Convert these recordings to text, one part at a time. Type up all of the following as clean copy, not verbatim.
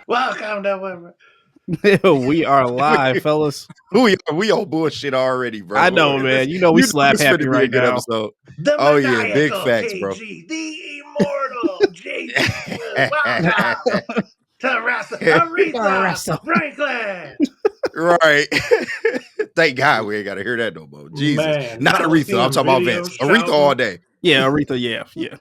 Welcome to Woodward. We are live, fellas. We on bullshit already, bro. I know, man. You know we slap this happy finna be right a good now. episode. The Oh yeah, big maniacal facts, bro. KG, the immortal JB. Welcome to Wrestle Aretha Franklin. Right. Thank God we ain't gotta hear that no more. Jesus. Man, Not Aretha. I'm talking about Vince. Aretha all day. Yeah, Aretha, yeah.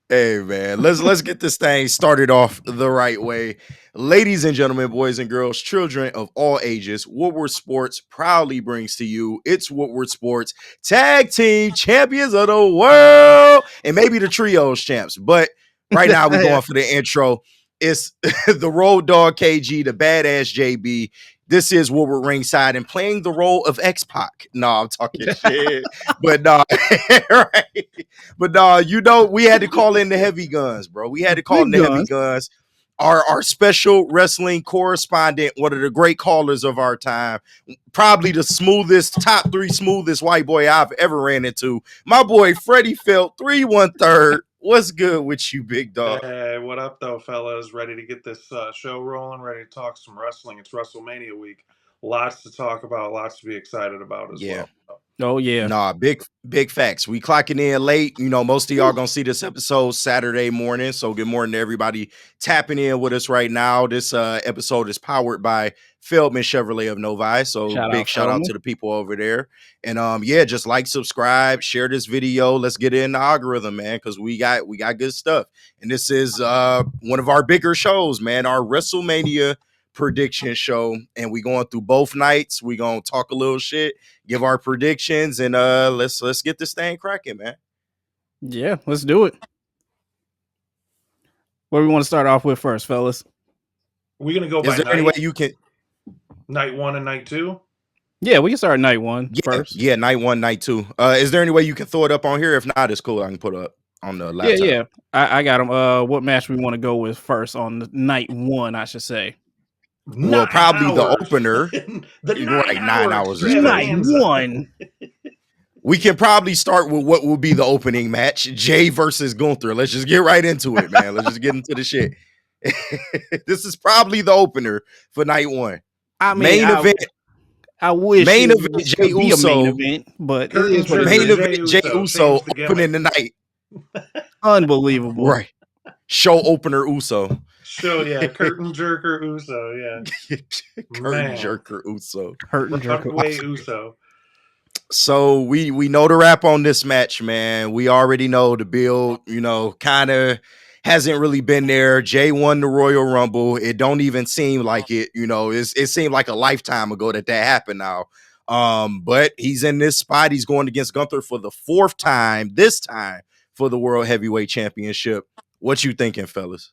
Hey man, let's get this thing started off the right way. Ladies and gentlemen, boys and girls, children of all ages, Woodward Sports proudly brings to you its Woodward Sports Tag Team Champions of the World, and maybe the Trios champs. But right now we're going for the intro. It's the Road Dog KG, the Badass JB. This is Woodward Ringside and playing the role of X-Pac. No, I'm talking shit. But right. But you know, we had to call in the heavy guns, bro. We had to call in the heavy guns. Our special wrestling correspondent, one of the great callers of our time, probably the top 3 smoothest white boy I've ever ran into. My boy Freddie Felt 3 1/3. What's good with you, big dog? Hey, what up, though, fellas? Ready to get this show rolling? Ready to talk some wrestling? It's WrestleMania week. Lots to talk about. Lots to be excited about as well. Oh yeah. Nah, big facts. We clocking in late. You know, most of y'all gonna see this episode Saturday morning. So good morning to everybody tapping in with us right now. This episode is powered by Feldman Chevrolet of Novi. So shout out to the people over there. And yeah, just like, subscribe, share this video. Let's get in the algorithm, man, because we got good stuff. And this is one of our bigger shows, man. Our WrestleMania prediction show, and we going through both nights. We gonna talk a little shit, give our predictions, and let's get this thing cracking, man. Yeah, let's do it. What do we want to start off with first, fellas? We're gonna go by Is there night? any way you can night 1 and night 2? Yeah, we can start night 1 first. Yeah, night 1, night 2. Is there any way you can throw it up on here? If not, it's cool. I can put it up on the laptop. Yeah. I got them. What match we want to go with first on the night 1, I should say. Well, probably the opener. The 9 hours. Night 1. We can probably start with what will be the opening match: Jay versus Gunther. Let's just get right into it, man. Let's just get into the shit. This is probably the opener for night 1. I mean, main event. I wish main event Jay Uso, main event, but main event Jay Uso opening the night. Unbelievable, right? Show opener Uso. Show, yeah, curtain jerker Uso, yeah. Curtain jerker Uso. Curtain jerker Uso. So we know the wrap on this match, man. We already know the build, you know, kind of hasn't really been there. Jay won the Royal Rumble. It don't even seem like it, you know, it seemed like a lifetime ago that happened now. But he's in this spot. He's going against Gunther for the 4th time, this time for the World Heavyweight Championship. What you thinking, fellas?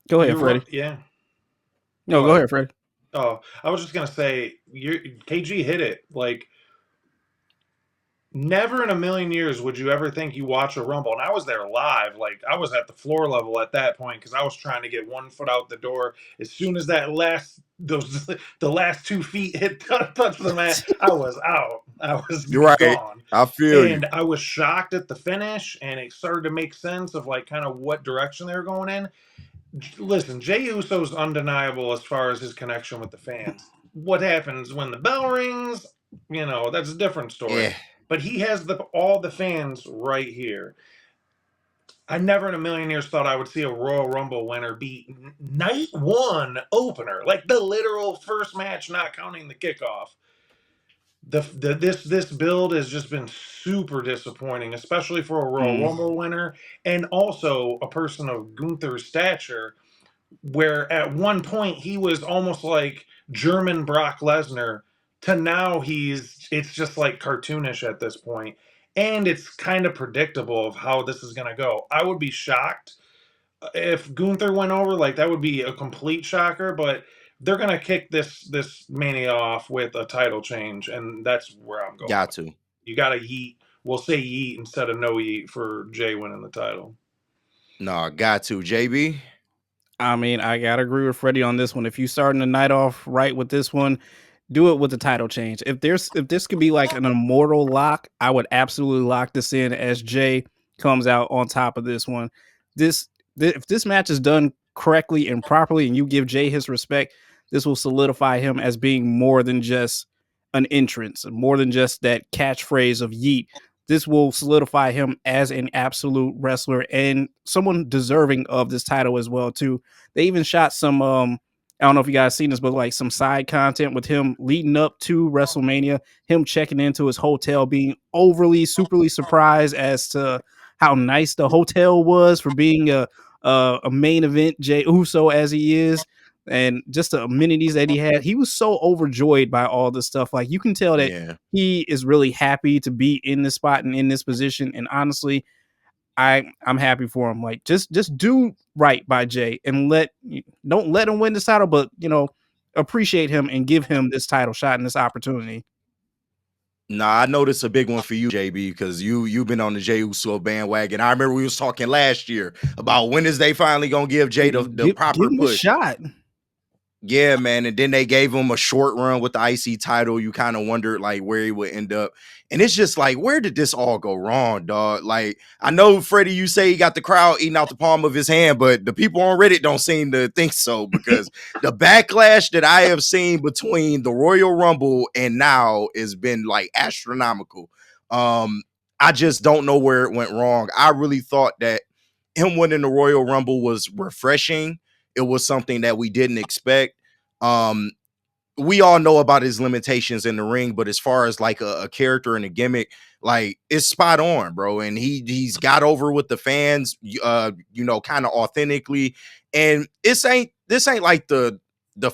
Go ahead, Freddie. Yeah. No, go ahead, Freddie. Oh, I was just gonna say, KG hit it. Like, never in a million years would you ever think you watch a Rumble. And I was there live. Like, I was at the floor level at that point because I was trying to get one foot out the door. As soon as that the last 2 feet touched the mat, I was out. I was gone. I feel and I was shocked at the finish, and it started to make sense of like kind of what direction they were going in. Listen, Jey Uso's undeniable as far as his connection with the fans. What happens when the bell rings, you know, that's a different story. Yeah. But he has all the fans right here. I never in a million years thought I would see a Royal Rumble winner be night 1 opener, like the literal first match, not counting the kickoff. This build has just been super disappointing, especially for a Royal Rumble winner and also a person of Gunther's stature, where at one point he was almost like German Brock Lesnar to now it's just like cartoonish at this point. And it's kind of predictable of how this is going to go. I would be shocked if Gunther went over. Like, that would be a complete shocker, but they're going to kick this Mania off with a title change, and that's where I'm going. Got to. You got to yeet. We'll say yeet instead of no yeet for Jay winning the title. No, got to. JB? I mean, I got to agree with Freddie on this one. If you starting the night off right with this one, do it with the title change. If this could be like an immortal lock, I would absolutely lock this in as Jay comes out on top of this one. If this match is done correctly and properly, and you give Jay his respect, this will solidify him as being more than just an entrance, more than just that catchphrase of yeet. This will solidify him as an absolute wrestler and someone deserving of this title as well too. They even shot some I don't know if you guys seen this, but like some side content with him leading up to WrestleMania, him checking into his hotel, being overly, superly surprised as to how nice the hotel was for being a main event Jey Uso as he is, and just the amenities that he had. He was so overjoyed by all this stuff. Like you can tell that Yeah. he is really happy to be in this spot and in this position. And honestly, I'm happy for him. Like just do right by Jay and don't let him win this title, but appreciate him and give him this title shot and this opportunity. Nah, I know this a big one for you, JB, because you've been on the Jey Uso bandwagon. I remember we was talking last year about when is they finally gonna give Jay the Give proper him a push. shot. Yeah, man. And then they gave him a short run with the IC title. You kind of wondered like where he would end up. And it's just like, where did this all go wrong, dog? Like, I know, Freddie, you say he got the crowd eating out the palm of his hand, but the people on Reddit don't seem to think so, because the backlash that I have seen between the Royal Rumble and now has been like astronomical. I just don't know where it went wrong. I really thought that him winning the Royal Rumble was refreshing. It was something that we didn't expect. Um, we all know about his limitations in the ring, but as far as like a character and a gimmick, like it's spot on, bro. And he's got over with the fans, kind of authentically. And this ain't like the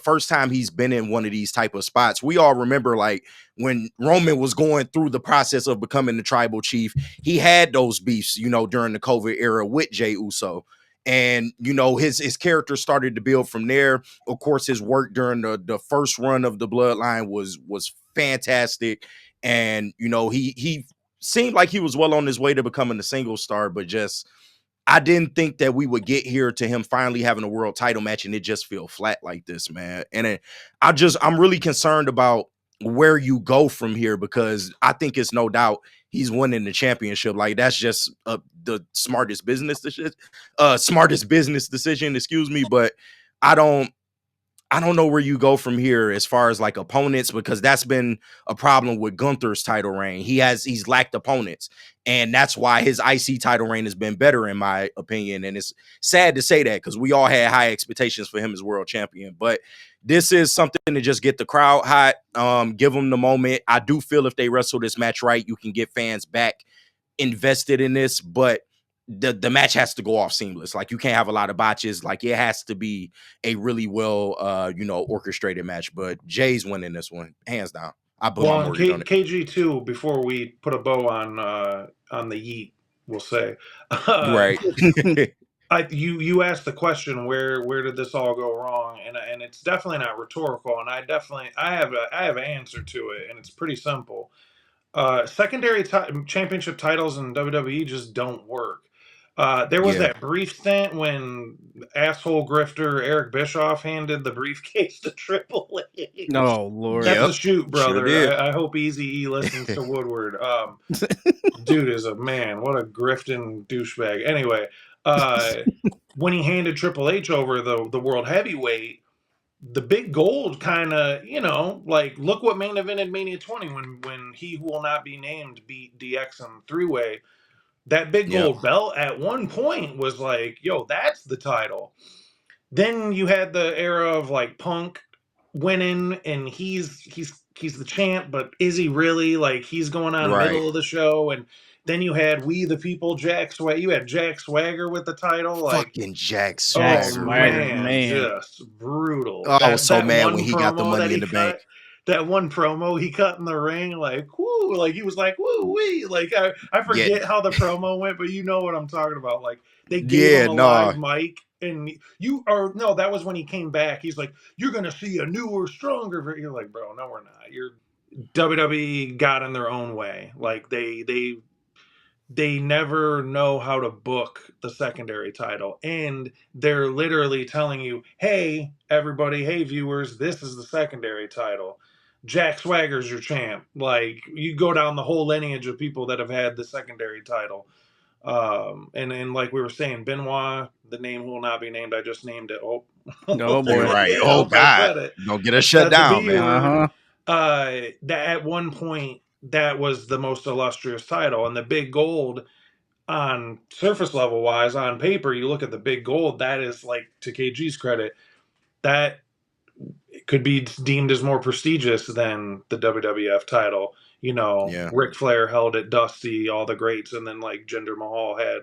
first time he's been in one of these type of spots. We all remember like when Roman was going through the process of becoming the tribal chief, he had those beefs, during the COVID era with Jey Uso. And his character started to build from there. Of course, his work during the first run of the Bloodline was fantastic. And he seemed like he was well on his way to becoming a single star, but just I didn't think that we would get here to him finally having a world title match and it just feel flat like this, man. And I'm really concerned about where you go from here, because I think it's no doubt he's winning the championship. Like that's just the smartest business decision, excuse me. But I don't know where you go from here as far as like opponents, because that's been a problem with Gunther's title reign. He's lacked opponents, and that's why his IC title reign has been better, in my opinion. And it's sad to say that, because we all had high expectations for him as world champion. But this is something to just get the crowd hot, give them the moment. I do feel if they wrestle this match right, you can get fans back invested in this, but the match has to go off seamless. Like you can't have a lot of botches. Like it has to be a really well orchestrated match. But Jay's winning this one hands down. I put my mortgage on it. KG2, before we put a bow on the yeet, we'll say, Right. you asked the question, where did this all go wrong, and it's definitely not rhetorical, and I have an answer to it, and it's pretty simple. Secondary championship titles in WWE just don't work. There was Yeah. that brief stint when asshole grifter Eric Bischoff handed the briefcase to Triple H. Oh Lord. That's Yep. a shoot, Sure brother. did. I hope Easy E listens to Woodward. Dude is a man. What a grifting douchebag. Anyway, when he handed Triple H over the world heavyweight, the big gold kind of, like, look what main evented Mania 20 when He Who Will Not Be Named beat DX in three-way. That big Yeah. gold belt at one point was like, yo, that's the title. Then you had the era of like Punk winning, and he's the champ, but is he really? Like he's going on Right. middle of the show, and then you had We the People, you had Jack Swagger with the title, like, Fucking Jack Jack Swagger, Swagger, bro. man, man. just brutal. Oh, I was so That mad one when he got the promo that money in he the bank. cut, that one promo he cut in the ring, like, whoo, like he was like, woo wee. Like I Yeah. forget how the promo went, but you know what I'm talking about. Like they gave Yeah, him a live mic, and that was when he came back. He's like, you're gonna see a newer, stronger. You're like, bro, no, we're not. WWE got in their own way. Like they never know how to book the secondary title, and they're literally telling you, hey everybody, hey viewers, this is the secondary title. Jack Swagger's your champ. Like you go down the whole lineage of people that have had the secondary title. And like we were saying, Benoit, the name will not be named. I just named it. Oh, Oh You're boy. right. yeah, Oh I God, said it. don't get I us shut said the down, B man. word. Uh-huh. That at one point that was the most illustrious title, and the big gold on surface level wise on paper. You look at the big gold. That is like, to KG's credit, that could be deemed as more prestigious than the WWF title. Yeah. Ric Flair held it, Dusty, all the greats, and then like Jinder Mahal had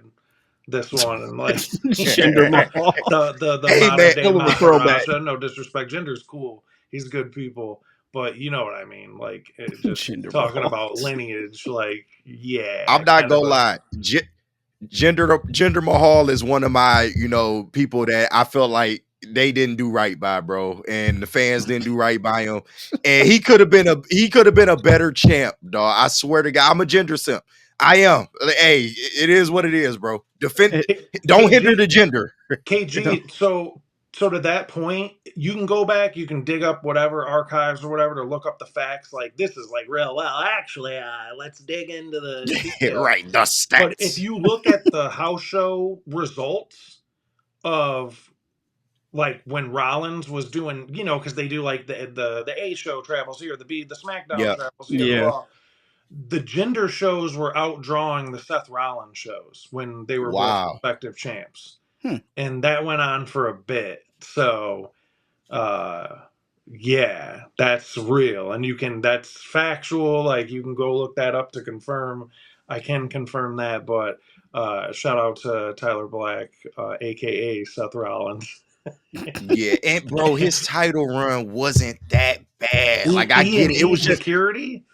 this one, and like Jinder Mahal. the Hey man, modern day Hell of a throwback. Maharaja. No disrespect, Jinder's cool. He's good people, but you know what I mean. Like, just Jinder talking Mahal. about lineage, like, yeah, I'm not kind of gonna a. lie. Jinder Mahal is one of my, people that I feel like they didn't do right by, bro, and the fans didn't do right by him. And he could have been a better champ, dog. I swear to God, I'm a gender simp. I am. Hey, it is what it is, bro. Defend. Don't hinder KG the gender. KG, so to that point, you can go back, you can dig up whatever archives or whatever to look up the facts. Like, this is like real. Well, actually, let's dig into the details. Right, the But if stats. you look at the house show results of like when Rollins was doing, because they do like the A show travels here, the B, the SmackDown Yeah, travels here, the Yeah. Raw. The gender shows were outdrawing the Seth Rollins shows when they were both wow. respective champs, Hmm. and that went on for a bit. So, uh, yeah, that's real, and that's factual. Like, you can go look that up to confirm. I can confirm that, but shout out to Tyler Black, aka Seth Rollins. Yeah, and bro, his title run wasn't that bad. Like I E get and it. It E was just security.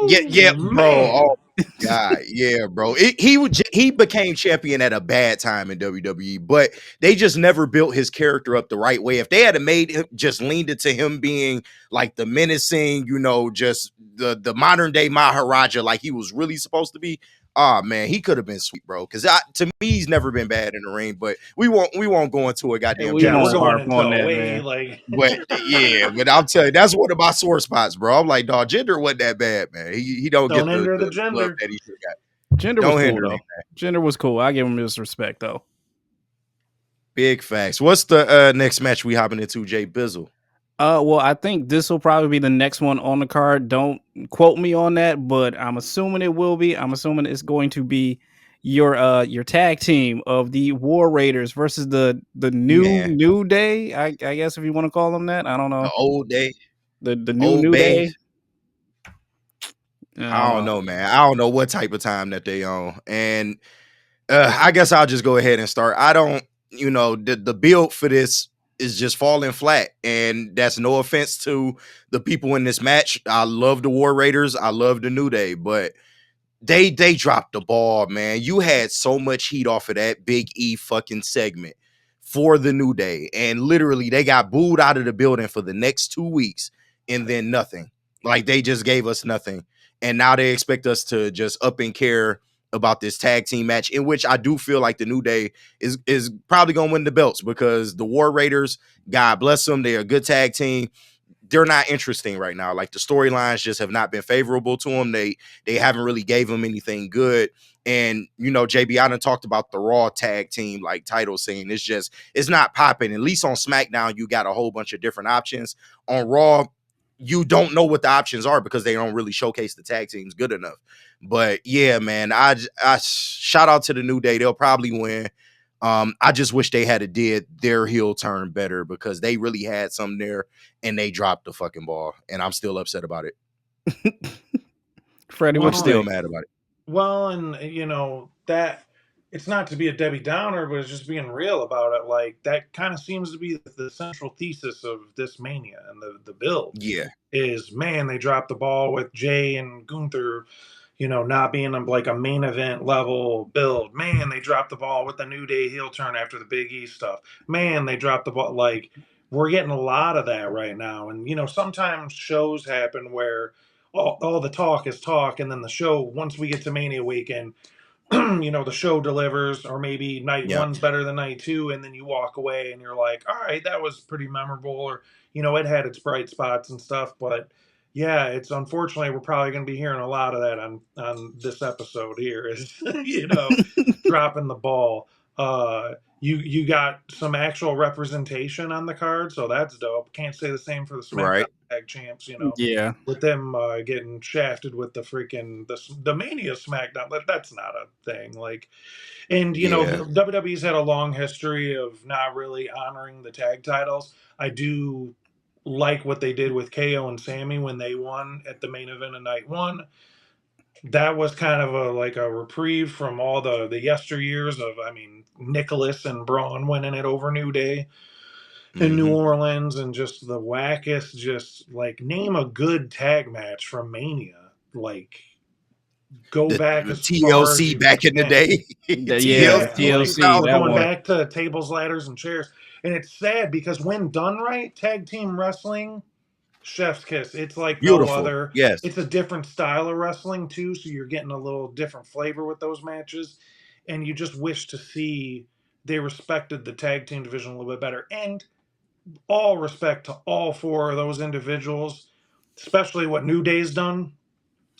yeah, yeah, Whoo, bro. man. Oh God, yeah, bro. He became champion at a bad time in WWE, but they just never built his character up the right way. If they had made him just leaned into him being like the menacing, just the modern day Maharaja, like he was really supposed to be. Oh man, he could have been sweet, bro. Because to me, he's never been bad in the ring. But we won't go into a goddamn We Yeah, we're won't gender. going harp into on a that, way man. like. But yeah, but I'll tell you, that's one of my sore spots, bro. I'm like, dog, gender wasn't that bad, man. He don't Don't get the, hinder the the love gender. that he should got. Jinder was Don't cool hinder me, though. man. Jinder was cool. I give him his respect though. Big facts. What's the next match we hopping into, Jay Bizzle? Well, I think this will probably be the next one on the card. Don't quote me on that, but I'm assuming it will be. I'm assuming it's going to be your tag team of the War Raiders versus the Man, New Day. I guess if you want to call them that. I don't the know. old day, The old New bay. Day. I I don't don't know. know, man. I don't know what type of time that they on. And I guess I'll just go ahead and start. I don't, the build for this is just falling flat. And that's no offense to the people in this match. I love the War Raiders. I love the New Day, but they dropped the ball, man. You had so much heat off of that Big E fucking segment for the New Day, and literally they got booed out of the building for the next 2 weeks, and then nothing. Like they just gave us nothing, and now they expect us to just up and care about this tag team match, in which I do feel like the New Day is probably gonna win the belts because the War Raiders, God bless them, they're a good tag team. They're not interesting right now. Like the storylines just have not been favorable to them. They haven't really gave them anything good. And JB, I done talked about the Raw tag team like title scene. It's not popping. At least on SmackDown, you got a whole bunch of different options. On Raw, you don't know what the options are because they don't really showcase the tag teams good enough. But yeah, man, I shout out to the New Day. They'll probably win. I just wish they had did their heel turn better because they really had something there and they dropped the fucking ball. And I'm still upset about it. Freddie, I'm what you Well, still think? mad about it. well, and that it's not to be a Debbie Downer, but it's just being real about it. Like, that kind of seems to be the central thesis of this Mania and the build Yeah. is, man, they dropped the ball with Jay and Gunther, not being like a main event level build. Man, they dropped the ball with the New Day heel turn after the Big E stuff. Man, they dropped the ball. Like, we're getting a lot of that right now. And, sometimes shows happen where all the talk is talk, and then the show, once we get to Mania weekend, the show delivers, or maybe night Yeah. one's better than night two, and then you walk away and you're like, all right, that was pretty memorable, or it had its bright spots and stuff, but Yeah, it's unfortunately we're probably going to be hearing a lot of that on this episode here. Is dropping the ball. You got some actual representation on the card, so that's dope. Can't say the same for the SmackDown Right. Tag Champs. Yeah. With them getting shafted with the freaking the Mania SmackDown. That's not a thing. Like, and Yeah. WWE's had a long history of not really honoring the tag titles. I do like what they did with KO and Sammy when they won at the main event of night one. That was kind of a reprieve from all the yesteryears of, I mean, Nicholas and Braun winning it over New Day in New Hmm. Orleans, and just the wackest, just like name a good tag match from Mania. Like, go back The as far as TLC you back in the can. day. Yeah, Yeah, TLC like 2000. TLC, we're that going one. back to tables, ladders, and chairs. And it's sad because when done right, tag team wrestling, chef's kiss. It's like no Beautiful. other. Yes. It's a different style of wrestling too, so you're getting a little different flavor with those matches. And you just wish to see they respected the tag team division a little bit better. And all respect to all four of those individuals, especially what New Day's done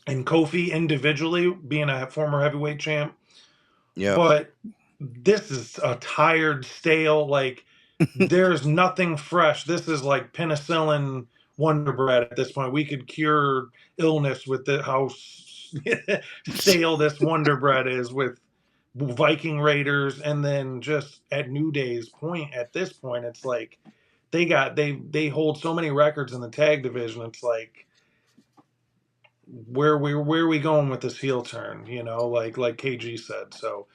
and Kofi individually being a former heavyweight champ. Yep. But this is a tired, stale, like there's nothing fresh. This is like penicillin Wonder Bread at this point. We could cure illness with how stale this Wonder Bread is with Viking Raiders, and then just at New Day's point, at this point, it's like they hold so many records in the tag division. It's like where are we going with this heel turn? Like KG said. So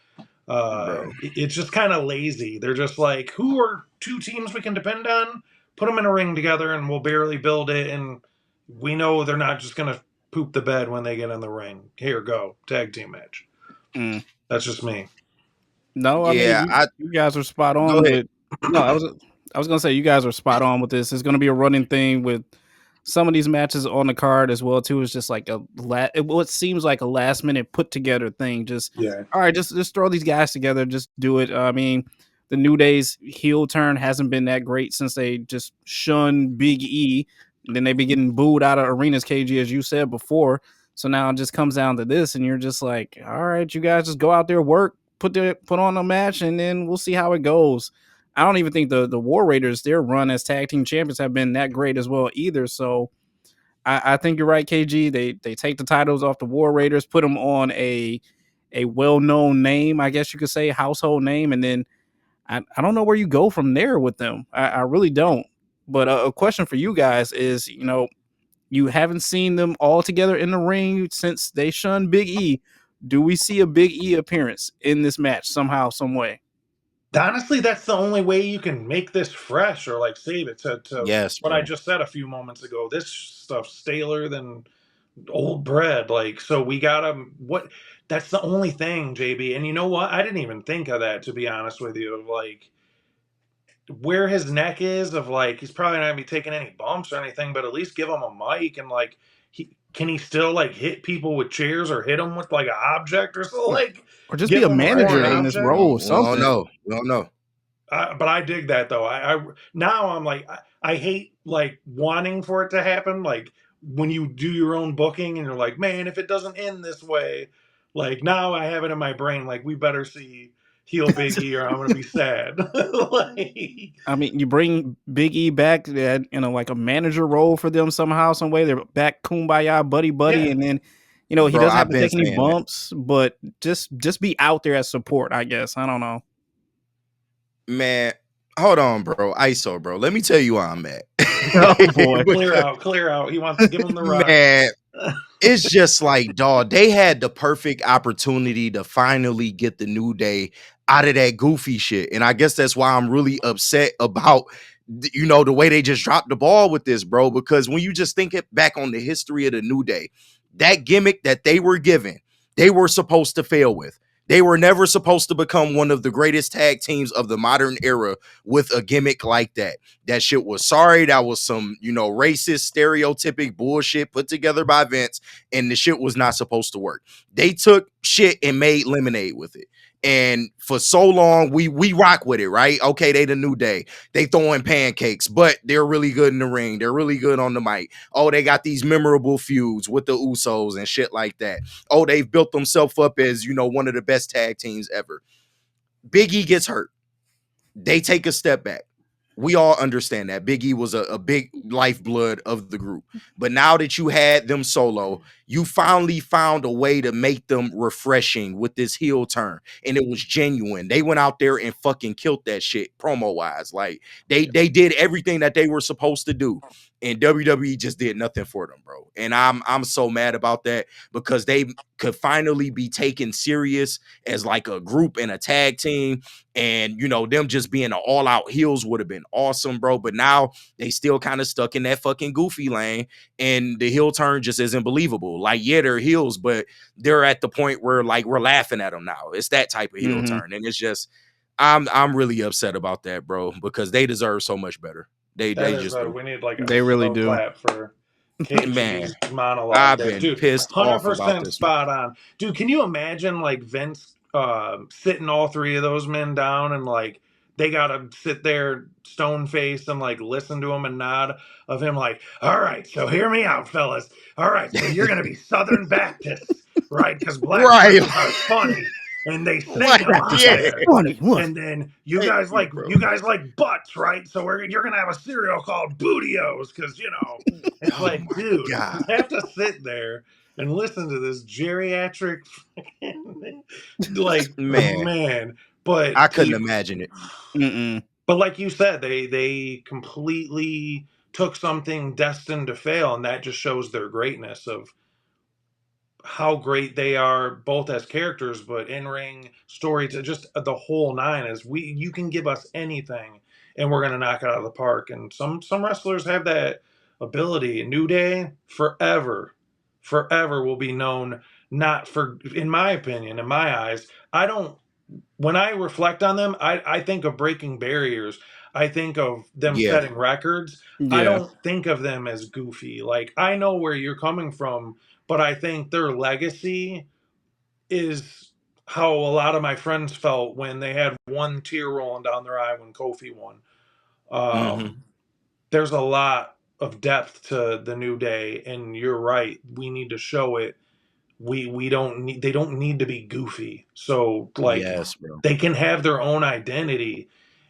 Bro. it's just kind of lazy. They're just like, who are two teams we can depend on? Put them in a ring together, and we'll barely build it. And we know they're not just gonna poop the bed when they get in the ring. Here, go tag team match. Mm. That's just me. No, I mean Yeah, you guys are spot go on ahead. with. No, I was gonna say you guys are spot on with this. It's gonna be a running thing with some of these matches on the card as well too. It's just like what seems like a last minute put together thing. Just Yeah. all right, just throw these guys together, just do it. I mean, the New Day's heel turn hasn't been that great since they just shunned Big E, and then they be getting booed out of arenas. KG, as you said before. So now it just comes down to this, and you're just like, all right, you guys just go out there, work, put on a match, and then we'll see how it goes. I don't even think the War Raiders, their run as tag team champions, have been that great as well either. So I think you're right, KG. They take the titles off the War Raiders, put them on a well known name, I guess you could say, household name, and then I don't know where you go from there with them. I really don't. But a question for you guys is, you haven't seen them all together in the ring since they shunned Big E. Do we see a Big E appearance in this match somehow, some way? Honestly, that's the only way you can make this fresh or like save it to Yes, what I bro. just said a few moments ago. This stuff's staler than old bread. Like, so we gotta what that's the only thing, JB. And you know what? I didn't even think of that, to be honest with you, of like where his neck is, of like he's probably not gonna be taking any bumps or anything, but at least give him a mic, and like he still like hit people with chairs or hit them with like an object or so, like Or just be give a him a manager foreign in this object. role or We don't something. know. We don't know. But I dig that though. I now I'm like I hate like wanting for it to happen. Like when you do your own booking and you're like, man, if it doesn't end this way, like now I have it in my brain. Like we better see heel Big E or I'm gonna be sad. Like I mean, you bring Big E back, like a manager role for them somehow, some way. They're back, kumbaya, buddy, buddy, yeah, and then he Bro, doesn't have I've to been take any saying that. bumps, but just be out there as support. I guess I don't know. Man, hold on, bro. ISO, bro. Let me tell you why I'm mad. Oh boy. clear out. He wants to give him the rock. Man, it's just like, dog, they had the perfect opportunity to finally get the New Day out of that goofy shit. And I guess that's why I'm really upset about, the way they just dropped the ball with this, bro. Because when you just think it back on the history of the New Day, that gimmick that they were given, they were supposed to fail with. They were never supposed to become one of the greatest tag teams of the modern era with a gimmick like that. That shit was sorry. That was some, racist, stereotypic bullshit put together by Vince, and the shit was not supposed to work. They took shit and made lemonade with it. And for so long, we rock with it, right? Okay, they the New Day. They throwing pancakes, but they're really good in the ring. They're really good on the mic. Oh, they got these memorable feuds with the Usos and shit like that. Oh, they've built themselves up as, you know, one of the best tag teams ever. Big E gets hurt. They take a step back. We all understand that Big E was a big lifeblood of the group. But now that you had them solo, you finally found a way to make them refreshing with this heel turn. And it was genuine. They went out there and fucking killed that shit promo-wise. Like they did everything that they were supposed to do. And WWE just did nothing for them, bro. And I'm so mad about that because they could finally be taken serious as like a group and a tag team. And, you know, them just being an all-out heels would have been awesome, bro. But now they still kind of stuck in that fucking goofy lane, and the heel turn just isn't believable. Like, yeah, they're heels, but they're at the point where, like, we're laughing at them now. It's that type of heel turn. And it's just, I'm really upset about that, bro, because they deserve so much better. They just do. We need like a They really slow do. clap for Man, KG's monologue I've there. been Dude, pissed off about 100% this. spot on. Dude, can you imagine like Vince sitting all three of those men down and like they gotta sit there stone faced and like listen to him and nod of him like, all right, so hear me out, fellas. All right, so you're gonna be Southern Baptists, right? Because black Right. churches are funny and they sing What? a lot Yeah. there. What? And then you guys like butts, right? So you're gonna have a cereal called Bootios because you know it's Oh like, my dude, God. you have to sit there and listen to this geriatric, like Man, man. But I couldn't imagine it. Mm-mm. but like you said, they completely took something destined to fail, and that just shows their greatness of how great they are both as characters but in ring story to just the whole nine is you can give us anything and we're gonna knock it out of the park. And some wrestlers have that ability. New Day forever will be known, not for, in my opinion, in my eyes, I don't, when I reflect on them, I think of breaking barriers. I think of them Yeah. setting records. I Yeah. don't think of them as goofy. Like, I know where you're coming from, but I think their legacy is how a lot of my friends felt when they had one tear rolling down their eye when Kofi won. Mm-hmm. There's a lot of depth to the New Day, and you're right. We need to show it. We don't need, they don't need to be goofy. So like Yes, bro. they can have their own identity.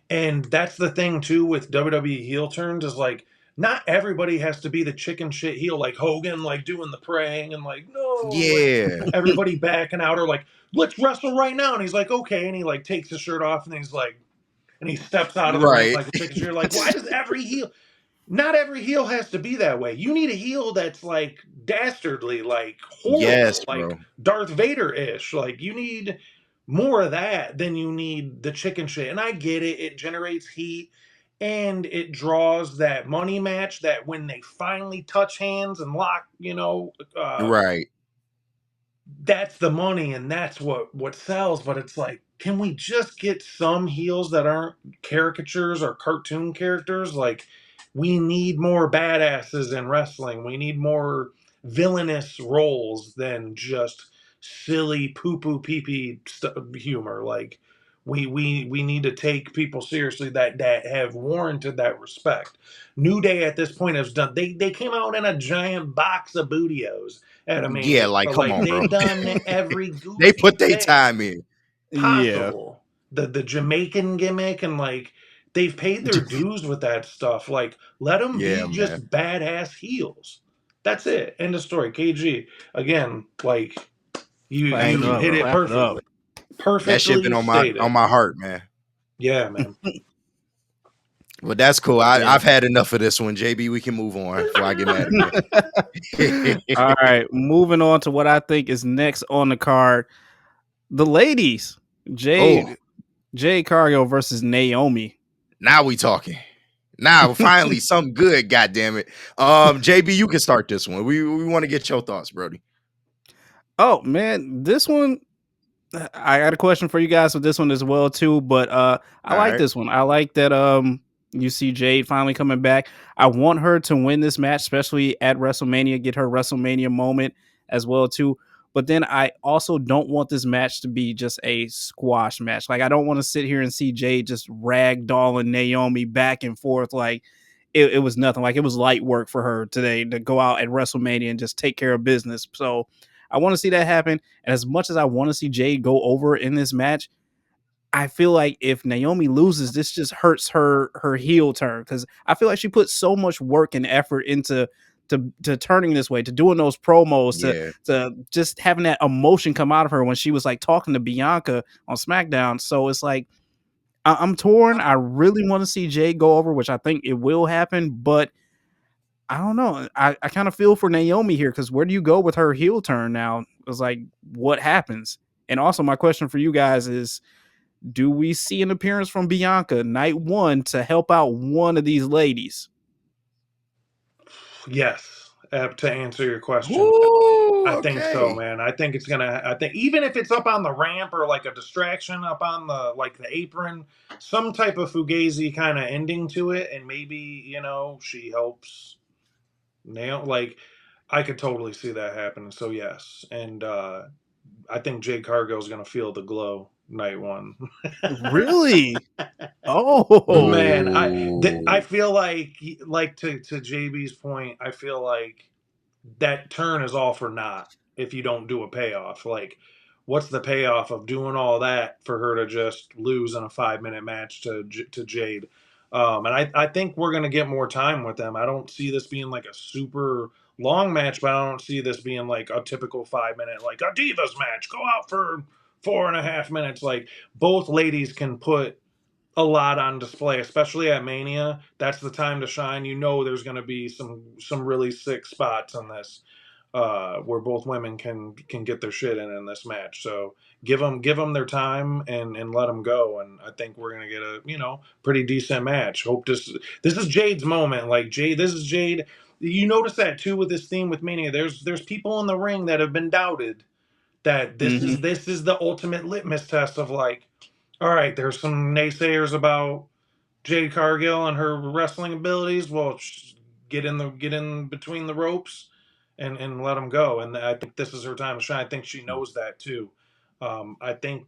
And that's the thing too with WWE heel turns is like not everybody has to be the chicken shit heel like Hogan, like doing the praying and like no, like Yeah. everybody backing out or like let's wrestle right now. And he's like okay, and he like takes his shirt off and he's like and he steps out of the ring Right. like a chicken shit. You're like why does every heel? Not every heel has to be that way. You need a heel that's like dastardly, like Yes, horrible, like bro. Darth Vader ish. Like you need more of that than you need the chicken shit. And I get it, it generates heat and it draws that money match that when they finally touch hands and lock, Right. that's the money and that's what sells. But it's like can we just get some heels that aren't caricatures or cartoon characters? Like we need more badasses in wrestling, we need more villainous roles than just silly poo poo pee pee humor. Like we need to take people seriously that have warranted that respect. New Day at this point has done, they came out in a giant box of Bootios at a Yeah, Mania. like So come like on, bro. they've done every They goofy put their thing time in. Yeah. possible. The Jamaican gimmick and like they've paid their dues with that stuff. Like let them Yeah, be man. just badass heels. That's it. End of story. KG again. Like you Clap Thank it you, up. hit bro. it Clap it up. perfectly. That shit been Perfectly on stated. my heart, man. Yeah, man. But that's cool. Yeah. I've had enough of this one. JB, we can move on before I get mad again. All right. Moving on to what I think is next on the card. The ladies. Oh, Jade Cargill versus Naomi. now we talking. Now finally something good, god damn it. JB, you can start this one. We want to get your thoughts, Brody. Oh man, this one I got a question for you guys with this one as well too, but I All like right. this one. I like that you see Jade finally coming back. I want her to win this match, especially at WrestleMania, get her WrestleMania moment as well too. But then I also don't want this match to be just a squash match. Like, I don't want to sit here and see Jade just ragdolling Naomi back and forth. Like, it was nothing. Like, it was light work for her today to go out at WrestleMania and just take care of business. So I want to see that happen. And as much as I want to see Jade go over in this match, I feel like if Naomi loses, this just hurts her heel turn, because I feel like she put so much work and effort into to turning this way, to doing those promos, Yeah. to just having that emotion come out of her when she was like talking to Bianca on SmackDown. So it's like I'm torn. I really want to see Jade go over, which I think it will happen, but I don't know. I kind of feel for Naomi here, because where do you go with her heel turn now? It's like, what happens? And also, my question for you guys is, do we see an appearance from Bianca night one to help out one of these ladies? Yes. To answer your question, Ooh, I think so, okay. man. I think it's gonna. I think even if it's up on the ramp or like a distraction up on the apron, some type of fugazi kind of ending to it, and maybe she helps nail. Like, I could totally see that happening. So yes, and I think Jade Cargill is gonna feel the glow night one. Really? Oh, Man, I Ooh. feel like to JB's point, I feel like that turn is all for naught if you don't do a payoff. Like, what's the payoff of doing all that for her to just lose in a 5 minute match to Jade? And I think we're gonna get more time with them. I don't see this being like a super long match, but I don't see this being like a typical 5 minute like a Divas match. Go out for 4.5 minutes. Like, both ladies can put a lot on display, especially at Mania. That's the time to shine. There's going to be some really sick spots in this, where both women can get their shit in this match. So give them their time and let them go. And I think we're going to get a pretty decent match. Hope this is Jade's moment. Like, Jade, this is Jade. You notice that too with this theme with Mania. There's people in the ring that have been doubted. That this is the ultimate litmus test of, like, all right, there's some naysayers about Jade Cargill and her wrestling abilities. Well, get in between the ropes and let them go. And I think this is her time to shine. I think she knows that too. I think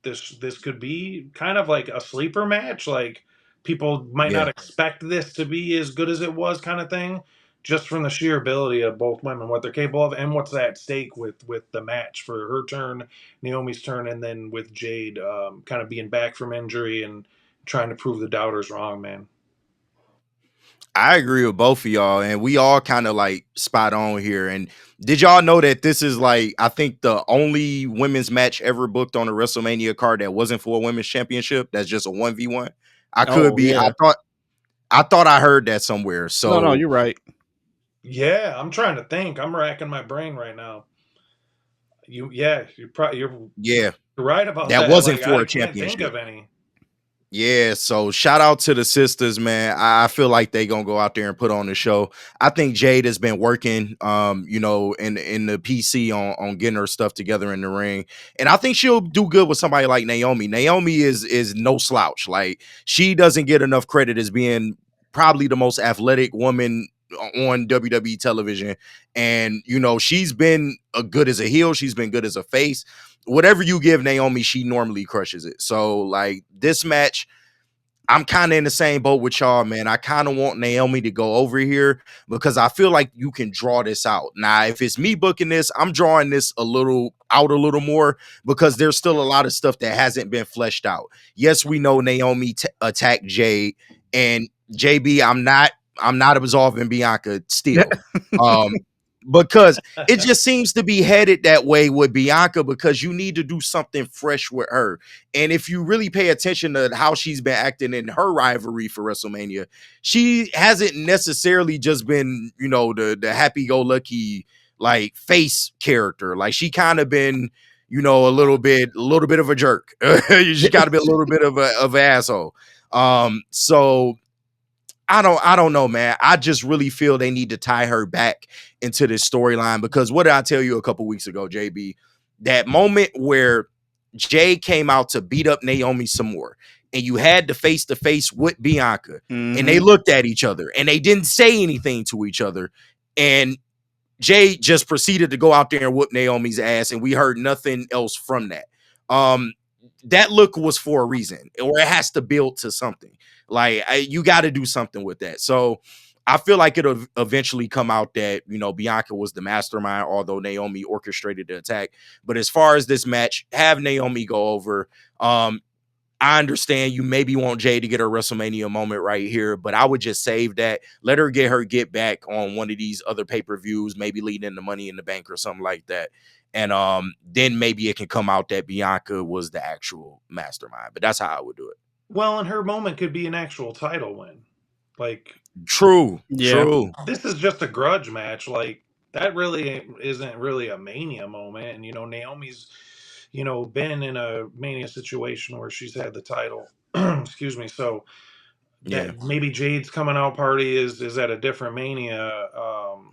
this could be kind of like a sleeper match. Like, people might Yeah. not expect this to be as good as it was, kind of thing, just from the sheer ability of both women, what they're capable of, and what's at stake with the match for her turn, Naomi's turn, and then with Jade kind of being back from injury and trying to prove the doubters wrong, man. I agree with both of y'all, and we all kind of like spot on here. And did y'all know that this is like, I think, the only women's match ever booked on a WrestleMania card that wasn't for a women's championship? That's just a 1v1. I could oh be. yeah. I thought I heard that somewhere. No, So you're right. Yeah, I'm trying to think. I'm racking my brain right now. You're yeah, right about that that. wasn't Like, for I a can't think championship. of any. Yeah, so shout out to the sisters, man. I feel like they gonna go out there and put on the show. I think Jade has been working, in the PC on getting her stuff together in the ring, and I think she'll do good with somebody like Naomi. Naomi is no slouch. Like, she doesn't get enough credit as being probably the most athletic woman on WWE television, and she's been good as a heel. She's been good as a face. Whatever you give Naomi, she normally crushes it. So, like, this match, I'm kind of in the same boat with y'all, man. I kind of want Naomi to go over here because I feel like you can draw this out. Now, if it's me booking this, I'm drawing this a little more because there's still a lot of stuff that hasn't been fleshed out. Yes, we know Naomi attacked Jade, and JB, I'm not absolving Bianca still. Um, because it just seems to be headed that way with Bianca, because you need to do something fresh with her. And if you really pay attention to how she's been acting in her rivalry for WrestleMania, she hasn't necessarily just been, the happy-go-lucky like face character. Like, she kind of been, a little bit of a jerk. She got to be a little bit of an asshole. So I don't know, man. I just really feel they need to tie her back into this storyline, because what did I tell you a couple weeks ago, JB? That moment where Jay came out to beat up Naomi some more, and you had the face to face with Bianca, and they looked at each other and they didn't say anything to each other, and Jay just proceeded to go out there and whoop Naomi's ass, and we heard nothing else from that. That look was for a reason, or it has to build to something. Like you got to do something with that. So I feel like it'll eventually come out that, you know, Bianca was the mastermind, although Naomi orchestrated the attack. But as far as this match, have Naomi go over. I understand you maybe want Jay to get her WrestleMania moment right here, but I would just save that. Let her get back on one of these other pay-per-views, maybe leading into Money in the Bank or something like that. And then maybe it can come out that Bianca was the actual mastermind. But that's how I would do it. Well, and her moment could be an actual title win. Like, true. This is just a grudge match. Like, that really isn't really a Mania moment. And, you know, Naomi's, you know, been in a Mania situation where she's had the title. Excuse me. So that maybe Jade's coming out party is at a different Mania,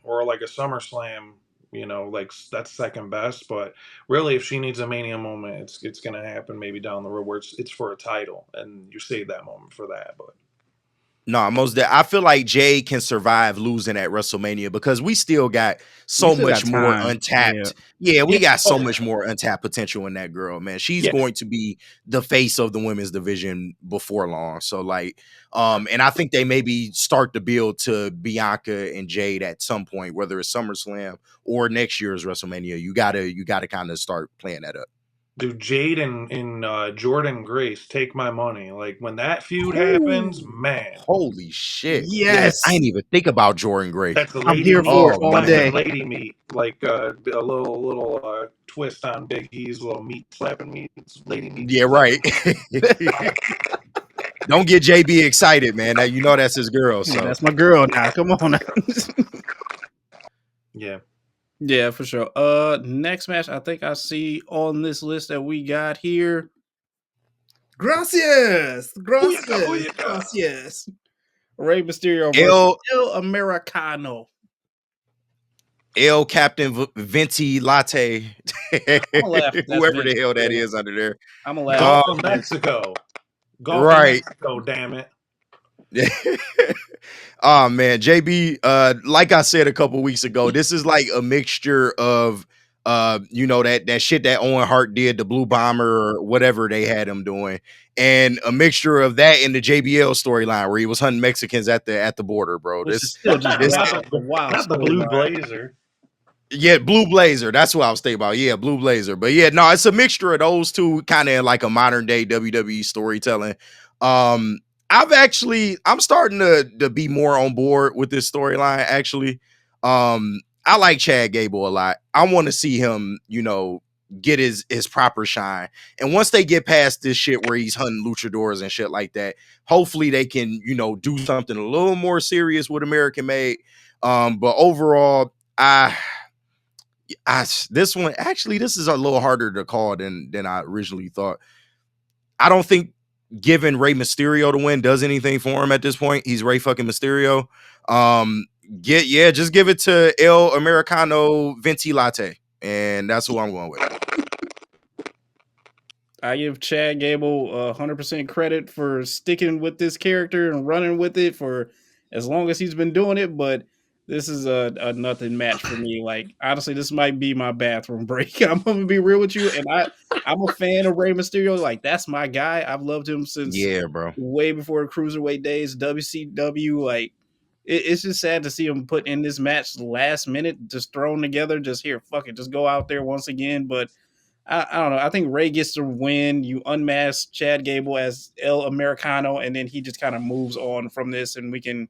or like a SummerSlam. You know, like that's second best. But really, if she needs a Mania moment, it's going to happen maybe down the road where it's for a title, and you save that moment for that. But no, I feel like Jay can survive losing at WrestleMania because we still got so much more untapped. Yeah, we got so much more untapped potential in that girl, man. She's going to be the face of the women's division before long. So like, and I think they maybe start to build to Bianca and Jade at some point, whether it's SummerSlam or next year's WrestleMania. You gotta kind of start playing that up. Dude, Jade and Jordan Grace, take my money. Like when that feud happens, man. Holy shit. Yes. I didn't even think about Jordan Grace. That's the I'm here for it all day. Lady meat. Like a little twist on Big E's little meat slapping meat. It's lady meat. Yeah, right. Don't get JB excited, man. Now you know that's his girl. So that's my girl now. Come on now. Yeah. Yeah, for sure. Next match I think I see on this list that we got here. Gracias. Rey Mysterio versus El Americano. El Captain Venti Latte. Whoever the hell that is under there. I'm gonna laugh. Gulf of Mexico. Gulf of Mexico, damn it. Oh man, JB, like I said a couple weeks ago, this is like a mixture of you know, that shit that Owen Hart did, the Blue Bomber or whatever they had him doing, and a mixture of that in the JBL storyline where he was hunting Mexicans at the border, bro. Not the Blue Blazer. Yeah, Blue Blazer. That's what I was thinking about. Yeah, Blue Blazer. But yeah, no, it's a mixture of those two, kind of like a modern day WWE storytelling. I'm starting to be more on board with this storyline, actually. I like Chad Gable a lot. I want to see him, you know, get his proper shine. And once they get past this shit where he's hunting luchadors and shit like that, hopefully they can, you know, do something a little more serious with American Made. But overall, this one, actually, this is a little harder to call than I originally thought. I don't think giving Rey Mysterio to win does anything for him at this point. He's Rey fucking Mysterio. Just give it to El Americano Venti Latte, and that's who I'm going with. I give Chad Gable 100% credit for sticking with this character and running with it for as long as he's been doing it, but this is a nothing match for me. Like, honestly, this might be my bathroom break. I'm gonna be real with you, and I'm a fan of Rey Mysterio. Like, that's my guy. I've loved him since way before the Cruiserweight days, WCW. Like, it's just sad to see him put in this match last minute, just thrown together. Just here, fuck it, just go out there once again. But I don't know. I think Rey gets to win. You unmask Chad Gable as El Americano, and then he just kind of moves on from this, and we can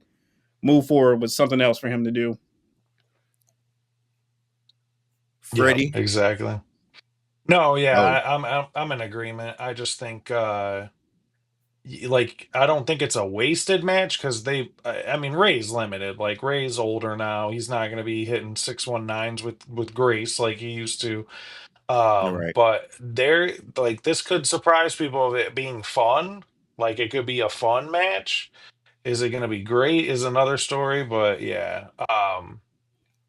move forward with something else for him to do. Freddie, yeah, exactly. No, yeah, I'm in agreement. I just think, like, I don't think it's a wasted match because I mean, Ray's limited. Like, Ray's older now. He's not going to be hitting 619s with Grace like he used to. But like, this could surprise people of it being fun. Like, it could be a fun match. Is it going to be great? Is another story. But yeah,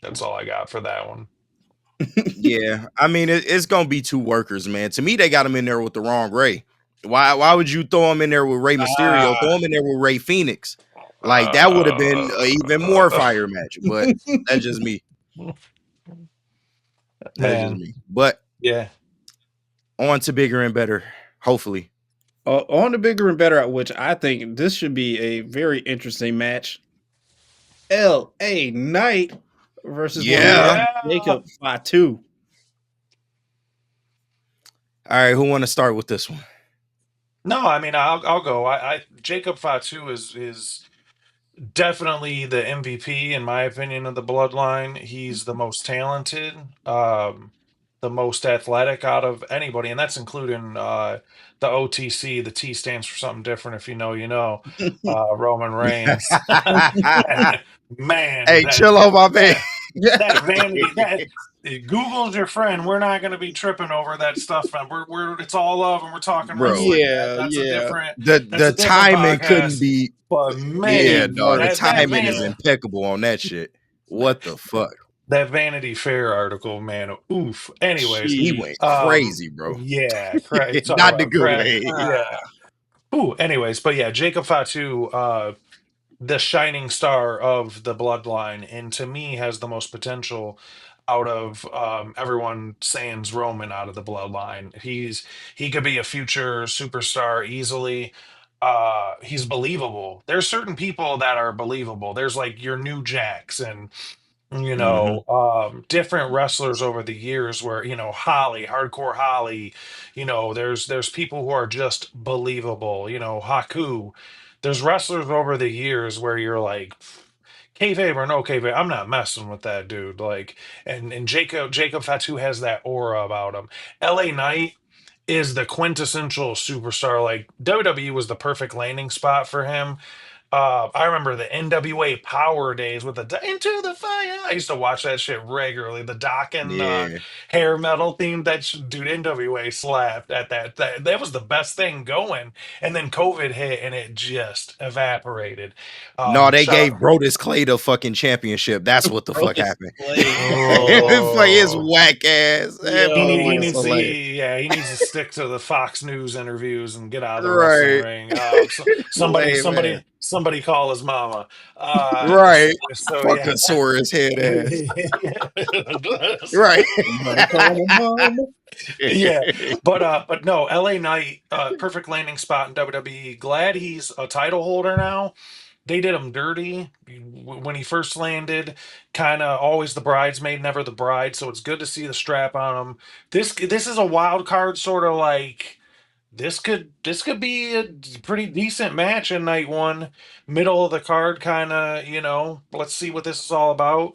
that's all I got for that one. Yeah, I mean, it's gonna be two workers, man. To me, they got him in there with the wrong Rey. Why would you throw him in there with Rey Mysterio? Throw him in there with Rey Phoenix. Like, that would have been an even more fire match. But that's just me. That's just Man, me. But yeah. on to bigger and better, hopefully. On the bigger and better, which I think this should be a very interesting match. L.A. Knight versus my Yeah. man Yeah. Jacob Fatu. All right, who want to start with this one? No, I mean I'll go. I Jacob Fatu is definitely the MVP in my opinion of the bloodline. He's the most talented, the most athletic out of anybody, and that's including the OTC. The T stands for something different. If you know, you know. Roman Reigns. And man, Hey, chill on my man. that that vanity that Google's your friend. We're not going to be tripping over that stuff, man. We're it's all love, and we're talking Bro, wrestling. Yeah, That's a yeah. different that's the a different timing couldn't podcast. be. But Yeah, man, dog. The Right. that timing is van impeccable on that shit. What the fuck? that Vanity Fair article, man. Oof. Anyways, He went Jeez. crazy, bro. yeah, talk Not the about good crack. way. Yeah. Ooh. Anyways, but yeah, Jacob Fatu, the shining star of the bloodline, and to me has the most potential out of everyone sans Roman out of the bloodline. He could be a future superstar easily. He's believable. There's certain people that are believable. There's like your New Jacks and Hmm. different wrestlers over the years where Holly, hardcore Holly, there's people who are just believable, Haku. There's wrestlers over the years where you're like, kayfabe or no kayfabe, I'm not messing with that dude. Like, and Jacob Fatu has that aura about him. LA Knight is the quintessential superstar. Like WWE was the perfect landing spot for him. I remember the NWA Power days with the Into the Fire. I used to watch that shit regularly. The Doc and Yeah. hair metal theme. Dude, NWA slapped at that was the best thing going. And then COVID hit and it just evaporated. No, they Shout gave out. Brodus Clay the fucking championship. That's what the fuck Brodus happened. Clay. It's like his Oh, whack ass. That he motherfucker needs Yo. to hilarious. he needs to stick to the Fox News interviews and get out of the wrestling Right. ring. Lame man. Somebody call his mama. Right. So yeah. Fuckosaurus head ass. Yeah. Right. Somebody call my mom. Yeah, but no, LA Knight, perfect landing spot in WWE. Glad he's a title holder now. They did him dirty when he first landed. Kind of always the bridesmaid, never the bride. So it's good to see the strap on him. This is a wild card, sort of like this could be a pretty decent match in night one, middle of the card, kind of. Let's see what this is all about.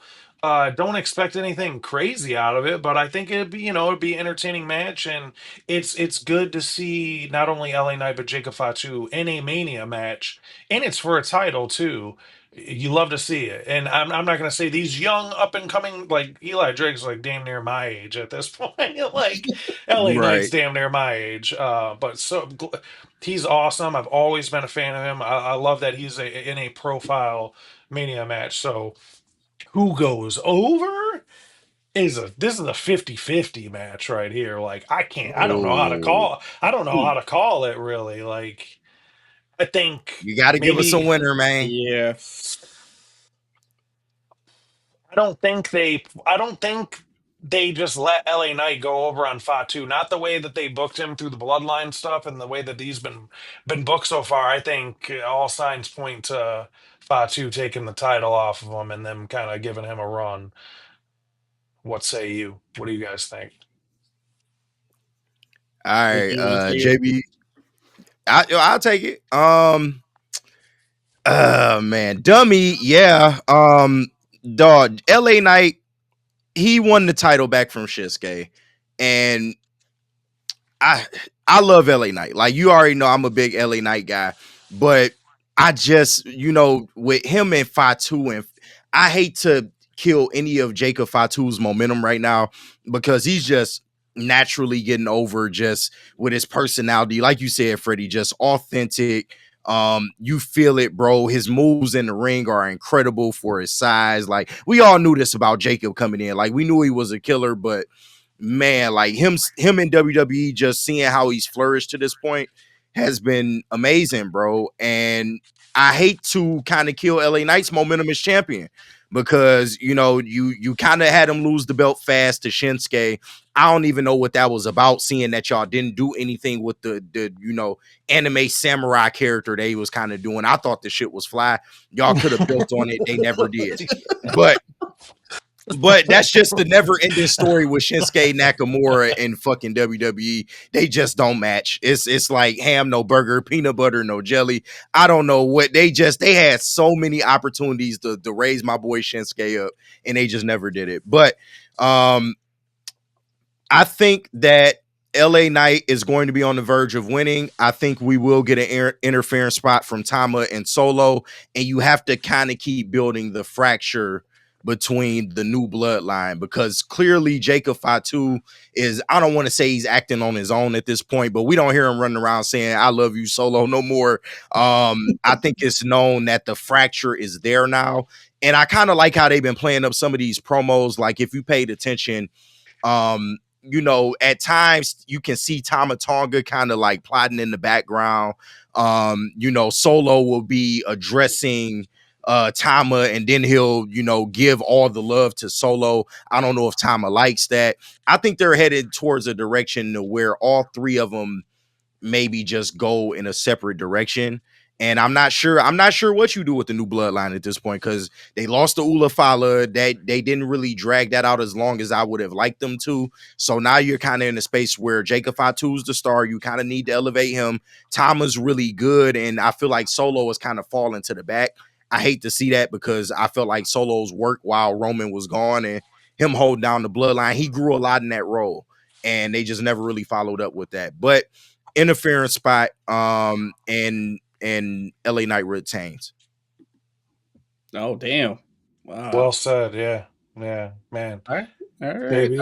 Don't expect anything crazy out of it, but I think it'd be an entertaining match, and it's good to see not only LA Knight but Jacob Fatu in a Mania match, and it's for a title too. You love to see it, and I'm not gonna say these young up and coming, like Eli Drake's like damn near my age at this point. Like LA Knight's Right. damn near my age, but he's awesome. I've always been a fan of him. I love that he's in a profile Mania match. So who goes over this is a 50-50 match right here. Like Oh, I don't know how to call it really. Like I think you got to give us a maybe winner, man. Yeah. I don't think they just let LA Knight go over on Fatu. Not the way that they booked him through the bloodline stuff and the way that he's been booked so far. I think all signs point to Fatu taking the title off of him and them kind of giving him a run. What say you? What do you guys think? All Would right, you want to say it? JB, I'll take it. Man, dummy, yeah. Dog, LA Knight, he won the title back from Shinsuke, and I I love LA Knight. Like you already know, I'm a big LA Knight guy, but I just with him and Fatu, and I hate to kill any of Jacob Fatu's momentum right now because he's just naturally getting over just with his personality, like you said, Freddie, just authentic. You feel it, bro. His moves in the ring are incredible for his size. Like we all knew this about Jacob coming in. Like we knew he was a killer, but man, like him in WWE, just seeing how he's flourished to this point has been amazing, bro. And I hate to kind of kill LA Knight's momentum as champion because you kind of had him lose the belt fast to Shinsuke. I don't even know what that was about, seeing that y'all didn't do anything with the anime samurai character they was kind of doing. I thought the shit was fly. Y'all could have built on it. They never did. But that's just the never-ending story with Shinsuke Nakamura and fucking WWE. They just don't match. It's like ham, no burger, peanut butter, no jelly. I don't know what they had so many opportunities to raise my boy Shinsuke up, and they just never did it. But I think that LA Knight is going to be on the verge of winning. I think we will get an interference spot from Tama and Solo, and you have to kind of keep building the fracture between the new bloodline, because clearly Jacob Fatu is, I don't want to say he's acting on his own at this point, but we don't hear him running around saying, I love you, Solo, no more. I think it's known that the fracture is there now. And I kind of like how they've been playing up some of these promos. Like, if you paid attention, at times you can see Tama Tonga kind of like plotting in the background. Solo will be addressing Tama, and then he'll give all the love to Solo. I don't know if Tama likes that. I think they're headed towards a direction to where all three of them maybe just go in a separate direction. And I'm not sure what you do with the new bloodline at this point, because they lost to Ula Fala. That they didn't really drag that out as long as I would have liked them to. So now you're kind of in a space where Jacob Fatu's the star. You kind of need to elevate him. Tama's really good, and I feel like Solo is kind of falling to the back. I hate to see that, because I felt like Solo's work while Roman was gone and him holding down the bloodline, he grew a lot in that role, and they just never really followed up with that. But interference spot, and LA Knight retains. Oh, damn. Wow. Well said. Yeah. Yeah, man. All right. Baby.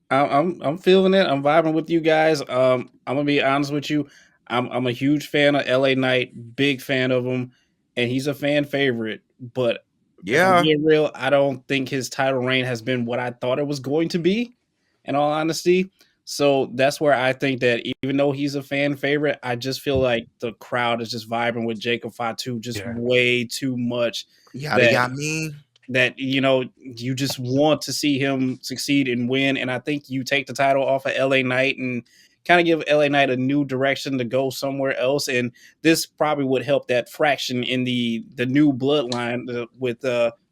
I'm feeling it. I'm vibing with you guys. I'm gonna be honest with you. I'm a huge fan of LA Knight, big fan of him, and he's a fan favorite. But if I'm being real, I don't think his title reign has been what I thought it was going to be, in all honesty. So that's where I think that even though he's a fan favorite, I just feel like the crowd is just vibing with Jacob Fatu just way too much. That you just want to see him succeed and win. And I think you take the title off of LA Knight and kind of give LA Knight a new direction to go somewhere else. And this probably would help that fraction in the new bloodline with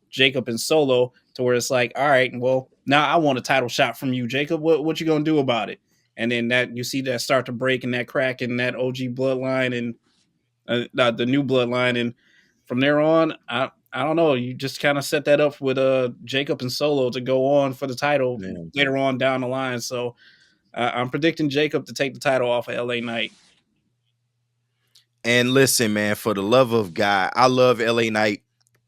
Jacob and Solo, to where it's like, all right, well, now I want a title shot from you, Jacob. What you gonna do about it? And then that you see that start to break and that crack in that OG bloodline and the new bloodline, and from there on, I don't know. You just kind of set that up with Jacob and Solo to go on for the title later on down the line. So I'm predicting Jacob to take the title off of LA Knight. And listen, man, for the love of God, I love LA Knight.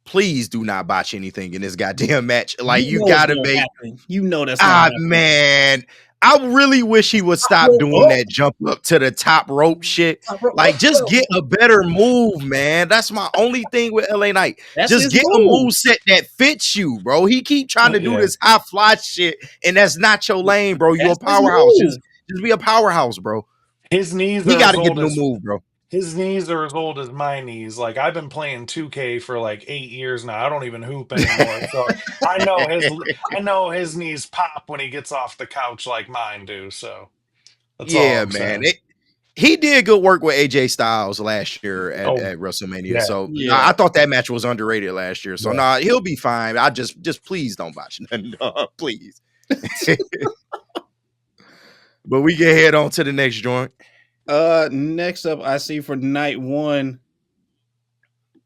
Please do not botch anything in this goddamn match. Like, you gotta make. That's man. I really wish he would stop doing that jump up to the top rope shit. Like, just get a better move, man. That's my only thing with LA Knight. Just get a move set that fits you, bro. He keep trying to do this high fly shit, and that's not your lane, bro. You're a powerhouse. Just be a powerhouse, bro. His knees. He got to get a new move, bro. His knees are as old as my knees. Like, I've been playing 2K for like 8 years now. I don't even hoop anymore. So I know his knees pop when he gets off the couch like mine do. So that's all I'm man. saying. He did good work with AJ Styles last year at WrestleMania. Yeah. So I thought that match was underrated last year. So he'll be fine. I just please don't botch nothing. Please. But we can head on to the next joint. Next up, I see for night one,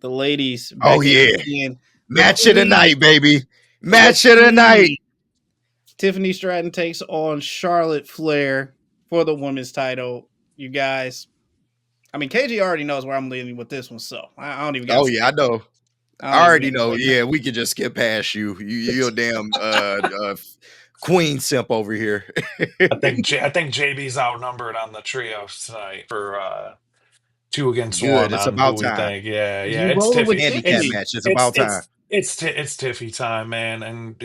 the ladies. Match of the night, baby. Match of the night. Tiffany Stratton takes on Charlotte Flair for the women's title. You guys, I mean, KG already knows where I'm leaning with this one, so I don't even got I know. I already know. Yeah, we could just skip past you. You're a damn queen simp over here. I think JB's outnumbered on the trio tonight for 2 against 1. It's about time. Think. Yeah. It's Tiffy. It's about time. It's Tiffy time, man. And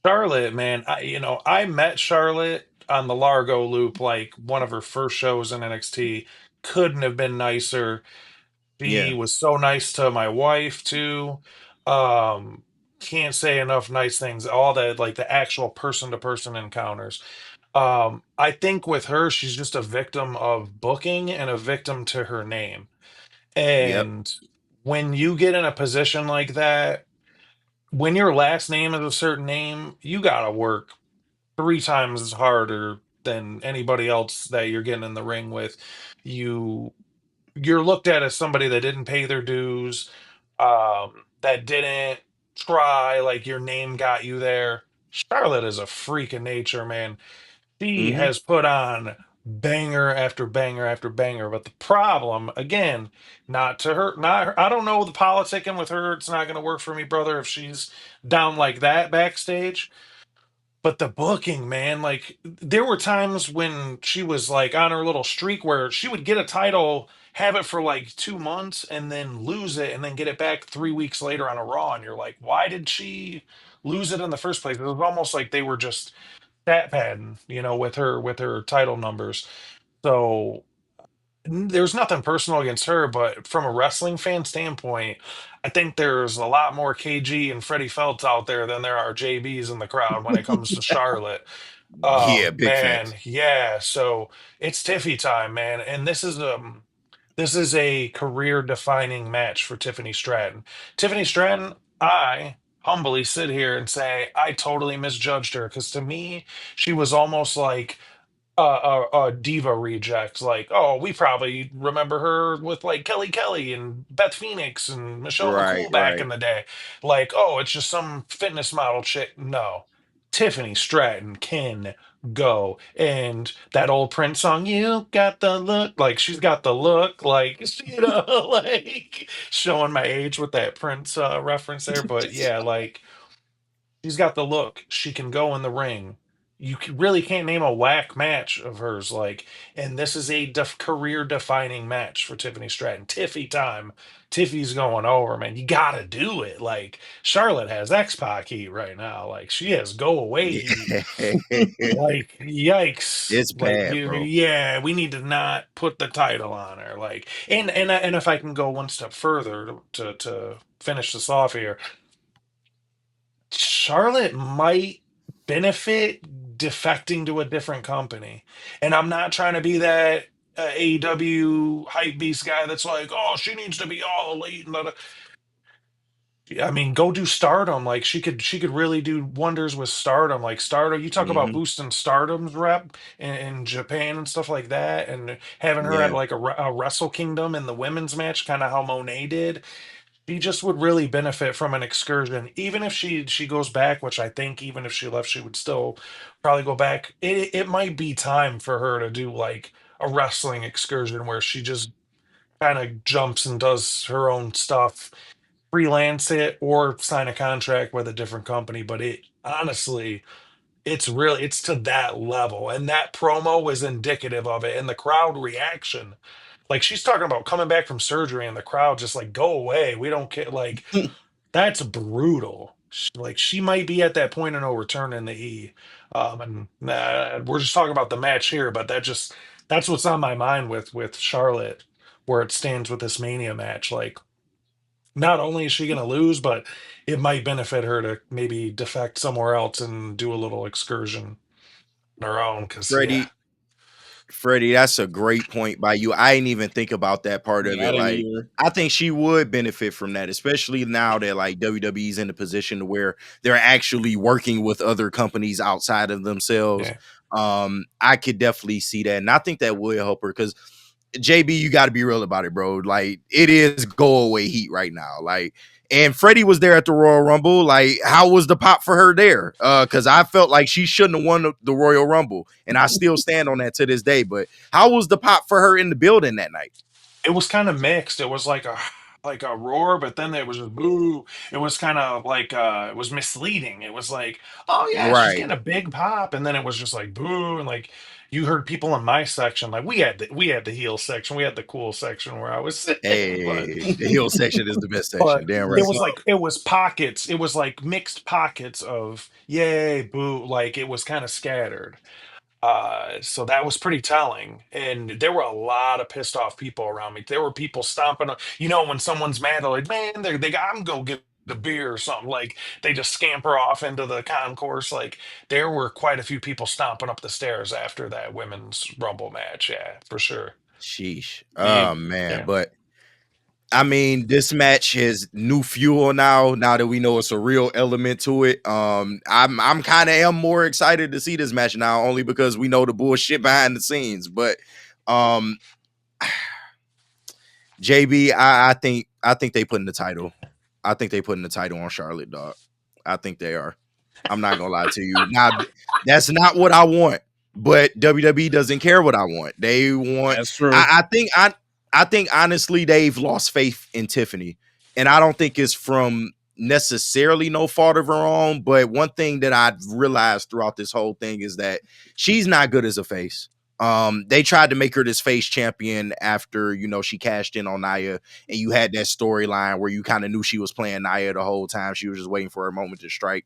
Charlotte, man. I met Charlotte on the Largo Loop, like one of her first shows in NXT. Couldn't have been nicer. She was so nice to my wife too. can't say enough nice things. All the like the actual person to person encounters. I think with her, she's just a victim of booking and a victim to her name. Yep. And when you get in a position like that, when your last name is a certain name, you gotta work 3 times as harder than anybody else that you're getting in the ring with. You you're looked at as somebody that didn't pay their dues, that didn't try, like your name got you there. Charlotte is a freak of nature, man. She Hmm. has put on banger after banger after banger. But the problem, again, not to her, not her, I don't know the politicking with her. It's not going to work for me, brother, if she's down like that backstage. But the booking, man, like there were times when she was like on her little streak where she would get a title, have it for like 2 months, and then lose it, and then get it back 3 weeks later on a Raw. And you're like, why did she lose it in the first place? It was almost like they were just stat padding, with her title numbers. So there's nothing personal against her, but from a wrestling fan standpoint, I think there's a lot more KG and Freddie Felts out there than there are JBs in the crowd when it comes to Charlotte. Yeah, big Man, facts. yeah. So it's Tiffy time, man, and this is a career defining match for Tiffany Stratton. Tiffany Stratton, I humbly sit here and say I totally misjudged her because to me, she was almost like a diva reject. Like, oh, we probably remember her with like Kelly Kelly and Beth Phoenix and Michelle Right, McCool back right. in the day. Like, oh, it's just some fitness model chick. No, Tiffany Stratton can go. And that old Prince song, "You Got the Look," like she's got the look, like like showing my age with that Prince reference there. But yeah, like she's got the look. She can go in the ring. Really can't name a whack match of hers. Like, and this is a career defining match for Tiffany Stratton. Tiffy time. Tiffy's going over, man. You gotta do it. Like, Charlotte has X Pac heat right now. Like, she has go away heat. Yeah. Like, yikes. It's Like, bad, bro. yeah, we need to not put the title on her. Like, and if I can go one step further to finish this off here, Charlotte might benefit defecting to a different company. And I'm not trying to be that AEW hype beast guy that's like, oh, she needs to be all elite. And I mean, go do Stardom. Like she could really do wonders with Stardom. Like Stardom, you talk about Hmm. boosting Stardom's rep in Japan and stuff like that, and having her at Yeah. like a Wrestle Kingdom in the women's match, kind of how Monet did. She just would really benefit from an excursion, even if she goes back, which I think even if she left, she would still probably go back. It might be time for her to do like a wrestling excursion where she just kind of jumps and does her own stuff, freelance it, or sign a contract with a different company. But it honestly, it's to that level, and that promo was indicative of it, and the crowd reaction. Like she's talking about coming back from surgery, and the crowd just like go away. We don't care. Like that's brutal. Like she might be at that point of no return in the E. And we're just talking about the match here, but that's what's on my mind with Charlotte, where it stands with this Mania match. Like not only is she going to lose, but it might benefit her to maybe defect somewhere else and do a little excursion on her own. Because yeah, Freddie, Freddie, that's a great point by you. I didn't even think about that part of Yeah, I it. didn't Like, either. I think she would benefit from that, especially now that like WWE's in a position to where they're actually working with other companies outside of themselves. yeah. I could definitely see that, and I think that would help her because JB, you got to be real about it, bro. Like it is go away heat right now. Like, and Freddie was there at the Royal Rumble. Like, how was the pop for her there? Because I felt like she shouldn't have won the Royal Rumble, and I still stand on that to this day. But how was the pop for her in the building that night? It was kind of mixed. It was like a roar, but then it was just boo. It was kind of like it was misleading. It was like, oh yeah, she's Right. getting a big pop, and then it was just like boo, and like you heard people in my section, like we had the heel section, we had the cool section where I was sitting, but Hey, the heel section is the best section. but Damn it right. Yes, was like it was pockets. It was like mixed pockets of yay, boo. Like it was kind of scattered. So that was pretty telling. And there were a lot of pissed off people around me. There were people stomping when someone's mad, they're like, man, they got, I'm gonna give the beer or something. Like they just scamper off into the concourse. Like there were quite a few people stomping up the stairs after that women's Rumble match. Yeah, for sure. Sheesh. Yeah. Oh man, Yeah. but I mean, this match is new fuel now. Now that we know it's a real element to it, I'm kind of am more excited to see this match now, only because we know the bullshit behind the scenes. But um, JB, I think they putting the title. I think they putting the title on Charlotte, dog. I think they are. I'm not gonna lie to you. Now, that's not what I want, but WWE doesn't care what I want. They want. That's true. I think honestly they've lost faith in Tiffany, and I don't think it's from necessarily no fault of her own. But one thing that I've realized throughout this whole thing is that she's not good as a face. They tried to make her this face champion after she cashed in on Nia, and you had that storyline where you kind of knew she was playing Nia the whole time. She was just waiting for her moment to strike.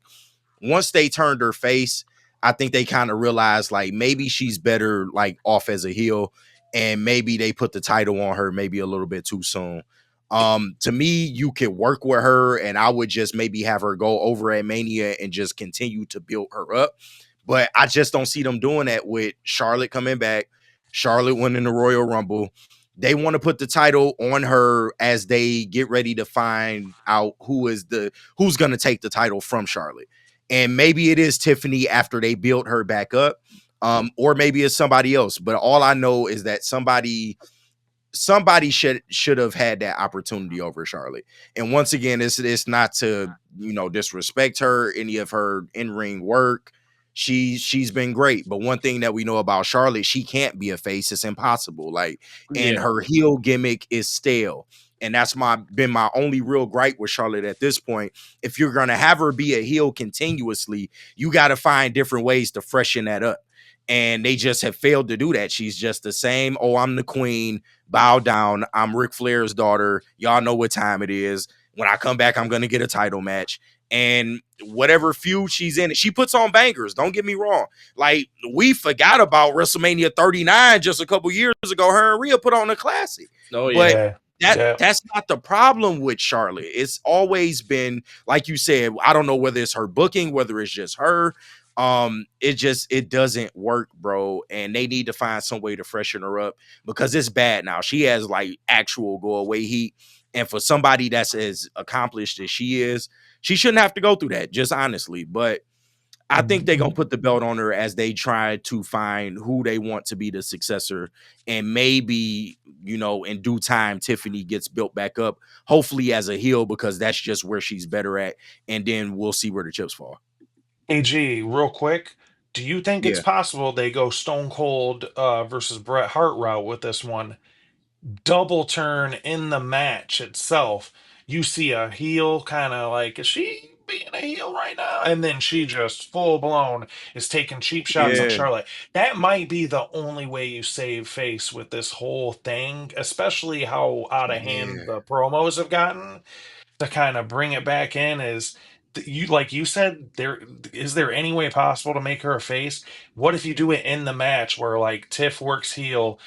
Once they turned her face, I think they kind of realized like maybe she's better like off as a heel, and maybe they put the title on her maybe a little bit too soon. To me, you could work with her, and I would just maybe have her go over at Mania and just continue to build her up. But I just don't see them doing that with Charlotte coming back, Charlotte winning the Royal Rumble. They want to put the title on her as they get ready to find out who's going to take the title from Charlotte. And maybe it is Tiffany after they build her back up, or maybe it's somebody else. But all I know is that somebody should have had that opportunity over Charlotte. And once again, it's not to disrespect her, any of her in-ring work. She's been great, but one thing that we know about Charlotte, she can't be a face. It's impossible. Like, and Yeah. her heel gimmick is stale. And that's been my only real gripe with Charlotte at this point. If you're gonna have her be a heel continuously, you got to find different ways to freshen that up. And they just have failed to do that. She's just the same. Oh, I'm the queen. Bow down. I'm Ric Flair's daughter. Y'all know what time it is. When I come back, I'm gonna get a title match. And whatever feud she's in, she puts on bangers. Don't get me wrong. Like, we forgot about WrestleMania 39 just a couple years ago. Her and Rhea put on a classic. Oh yeah. But Yeah. that's not the problem with Charlotte. It's always been, like you said, I don't know whether it's her booking, whether it's just her. It doesn't work, bro. And they need to find some way to freshen her up because it's bad now. She has like actual go away heat. And for somebody that's as accomplished as she is, she shouldn't have to go through that, just honestly. But I think they're gonna put the belt on her as they try to find who they want to be the successor. And maybe, in due time, Tiffany gets built back up, hopefully as a heel, because that's just where she's better at. And then we'll see where the chips fall. AG, real quick, do you think it's Yeah. possible they go Stone Cold versus Bret Hart route with this one? Double turn in the match itself. You see a heel kind of like, is she being a heel right now? And then she just full blown is taking cheap shots on Yeah. Charlotte. That might be the only way you save face with this whole thing, especially how out of hand Yeah. the promos have gotten to kind of bring it back in is you like you said there any way possible to make her a face? What if you do it in the match where like Tiff works heel,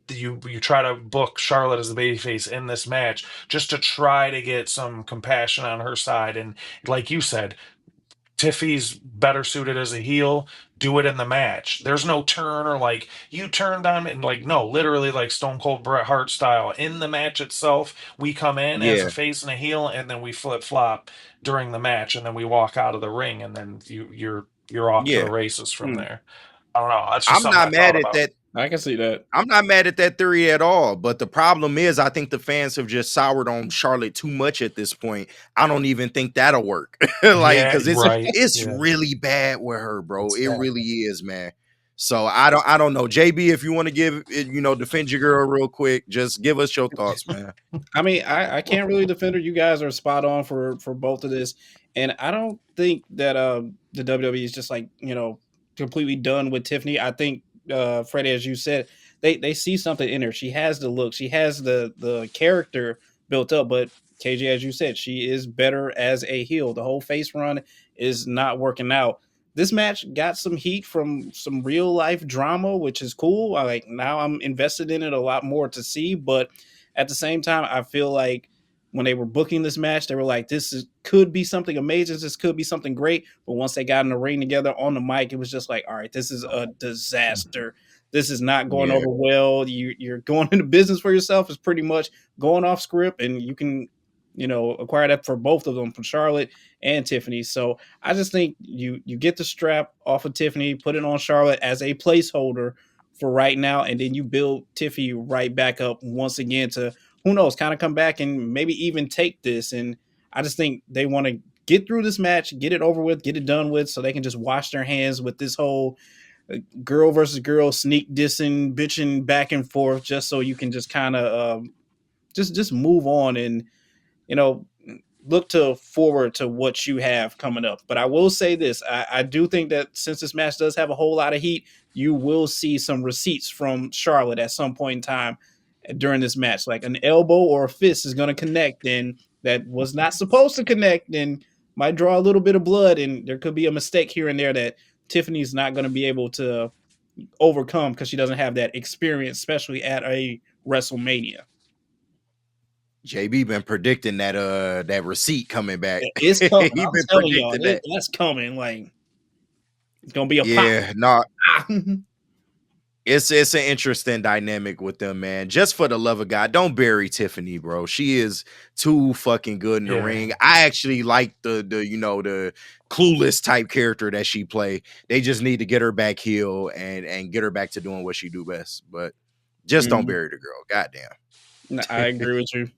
you try to book Charlotte as the babyface in this match just to try to get some compassion on her side, and like you said, Tiffy's better suited as a heel. Do it in the match. There's no turn or like you turned on me and like no, literally like Stone Cold Bret Hart style in the match itself. We come in as a Yeah. face and a heel, and then we flip flop during the match, and then we walk out of the ring, and then you're off to the Yeah. races from Hmm. there. I don't know. That's just I'm something not I thought mad at about. that. I can see that. I'm not mad at that theory at all. But the problem is, I think the fans have just soured on Charlotte too much at this point. I don't even think that'll work. Like, Yeah, because it's right. it's Yeah, really bad with her, bro. It really exactly. is, man. So I don't know. JB, if you want to give it, defend your girl real quick, just give us your thoughts, man. I mean, I can't really defend her. You guys are spot on for both of this, and I don't think that the WWE is just like completely done with Tiffany. I think Freddie, as you said, they see something in her. She has the look, she has the character built up, but KJ, as you said, she is better as a heel. The whole face run is not working out. This match got some heat from some real life drama, which is cool. Now I'm invested in it a lot more to see, but at the same time, I feel like when they were booking this match, they were like, could be something amazing. This could be something great. But once they got in the ring together on the mic, it was just like, all right, this is a disaster. This is not going Yeah. over well. You're going into business for yourself. It's pretty much going off script, and you can, acquire that for both of them, for Charlotte and Tiffany. So I just think you get the strap off of Tiffany, put it on Charlotte as a placeholder for right now, and then you build Tiffany right back up once again to, who knows, kind of come back and maybe even take this. And I just think they want to get through this match, get it over with, get it done with, so they can just wash their hands with this whole girl versus girl sneak dissing, bitching back and forth, just so you can just kind of just move on and you know look to forward to what you have coming up. But I will say this, I do think that since this match does have a whole lot of heat, you will see some receipts from Charlotte at some point in time during this match. Like an elbow or a fist is going to connect, and that was not supposed to connect, and might draw a little bit of blood, and there could be a mistake here and there that Tiffany's not going to be able to overcome because she doesn't have that experience, especially at a WrestleMania. JB been predicting that receipt coming back. It's He coming. I'm been telling y'all, predicting that. that's coming. Like, it's gonna be a pop. Yeah, no, it's an interesting dynamic with them, man. Just for the love of God, don't bury Tiffany, bro. She is too fucking good in the Yeah. ring. I actually like the clueless type character that she play. They just need to get her back heel and get her back to doing what she do best. But just don't bury the girl. Goddamn. No, I agree with you.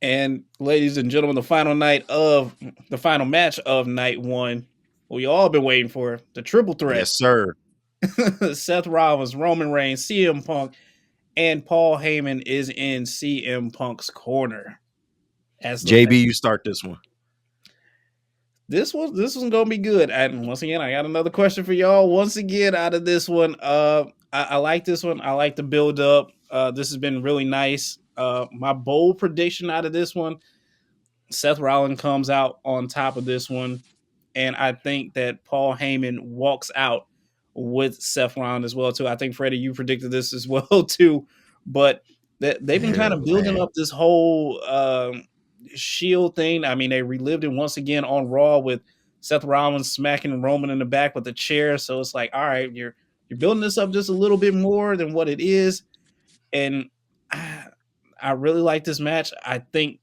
And ladies and gentlemen, the final match of night one, we all been waiting for, the triple threat. Yes, sir. Seth Rollins, Roman Reigns, CM Punk, and Paul Heyman is in CM Punk's corner. As JB, you start this one. This one's gonna be good. And once again, I got another question for y'all. Once again, out of this one, I like this one. I like the build up. This has been really nice. My bold prediction out of this one, Seth Rollins comes out on top of this one, and I think that Paul Heyman walks out with Seth Rollins as well too. I think Freddie, you predicted this as well too, but they've been kind of building up this whole Shield thing. I mean, they relived it once again on Raw with Seth Rollins smacking Roman in the back with a chair. So it's like, all right, you're building this up just a little bit more than what it is, and I really like this match. I think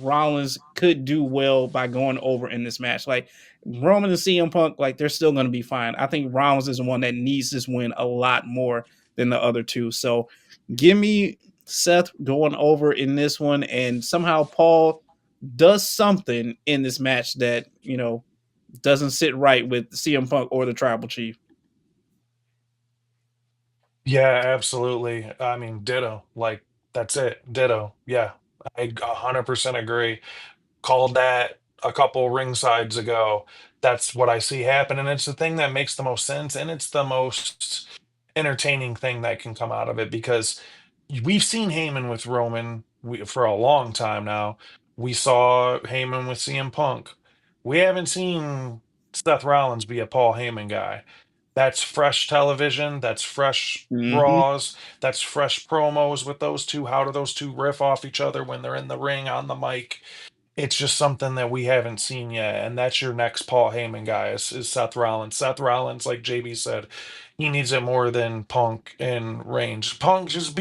Rollins could do well by going over in this match. Like Roman and CM Punk, like they're still going to be fine. I think Rollins is the one that needs this win a lot more than the other two. So give me Seth going over in this one, and somehow Paul does something in this match that, doesn't sit right with CM Punk or the Tribal Chief. Yeah, absolutely. I mean, ditto. Like, that's it. Ditto. Yeah, I 100% agree. Called that a couple ringsides ago. That's what I see happen. And it's the thing that makes the most sense. And it's the most entertaining thing that can come out of it because we've seen Heyman with Roman for a long time now. We saw Heyman with CM Punk. We haven't seen Seth Rollins be a Paul Heyman guy. That's fresh television. That's fresh Mm-hmm. draws. That's fresh promos with those two. How do those two riff off each other when they're in the ring on the mic? It's just something that we haven't seen yet, and that's your next Paul Heyman guy is Seth Rollins. Seth Rollins, like JB said, he needs it more than Punk and Reigns. Punk just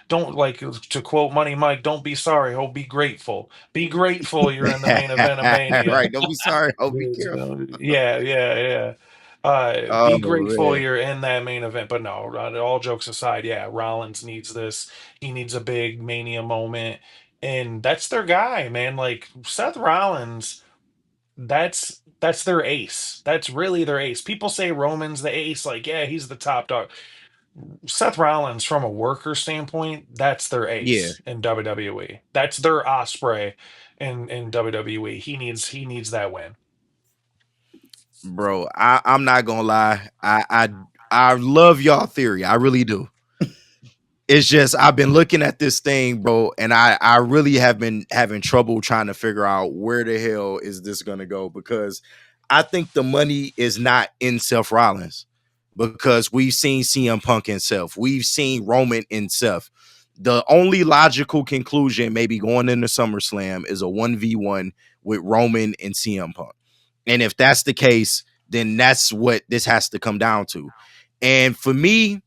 don't like to quote Money Mike, don't be sorry, oh be grateful. Be grateful you're in the main event of Mania. Right. Don't be sorry. Oh, be careful. Yeah, yeah, yeah. Oh Be grateful man. you're in that main event, but no, all jokes aside, yeah, Rollins needs this. He needs a big Mania moment, and that's their guy, man. Like Seth Rollins, that's their ace. That's really their ace. People say Roman's the ace, like yeah, he's the top dog. Seth Rollins, from a worker standpoint, that's their Yeah, ace in WWE. That's their Osprey in WWE. He needs that win. bro. I'm not gonna lie. I love y'all theory. I really do. It's just I've been looking at this thing, bro, and I really have been having trouble trying to figure out where the hell is this gonna go, because I think the money is not in Seth Rollins, because we've seen CM Punk himself, we've seen Roman himself. The only logical conclusion, maybe going into SummerSlam, is a 1v1 with Roman and CM Punk. And if that's the case, then that's what this has to come down to. And for me,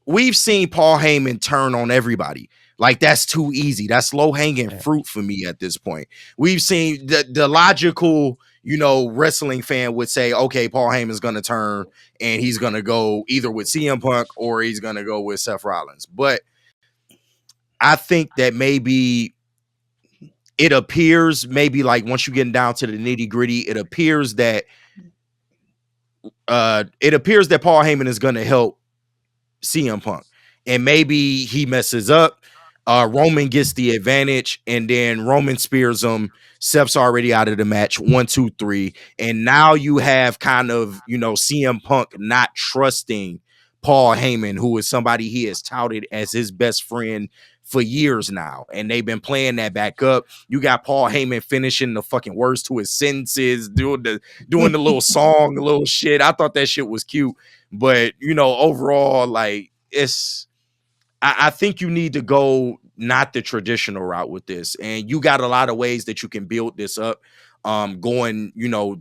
we've seen Paul Heyman turn on everybody. Like, that's too easy. That's low hanging fruit for me at this point. We've seen the logical, wrestling fan would say, okay, Paul Heyman's going to turn and he's going to go either with CM Punk or he's going to go with Seth Rollins. But I think that maybe it appears, maybe like once you get down to the nitty gritty, it appears that Paul Heyman is going to help CM Punk, and maybe he messes up. Roman gets the advantage, and then Roman spears him. Seth's already out of the match. 1, 2, 3, and now you have kind of CM Punk not trusting Paul Heyman, who is somebody he has touted as his best friend for years now, and they've been playing that back up. You got Paul Heyman finishing the fucking words to his sentences, doing the little song, the little shit. I thought that shit was cute. But overall, like, I think you need to go not the traditional route with this, and you got a lot of ways that you can build this up, going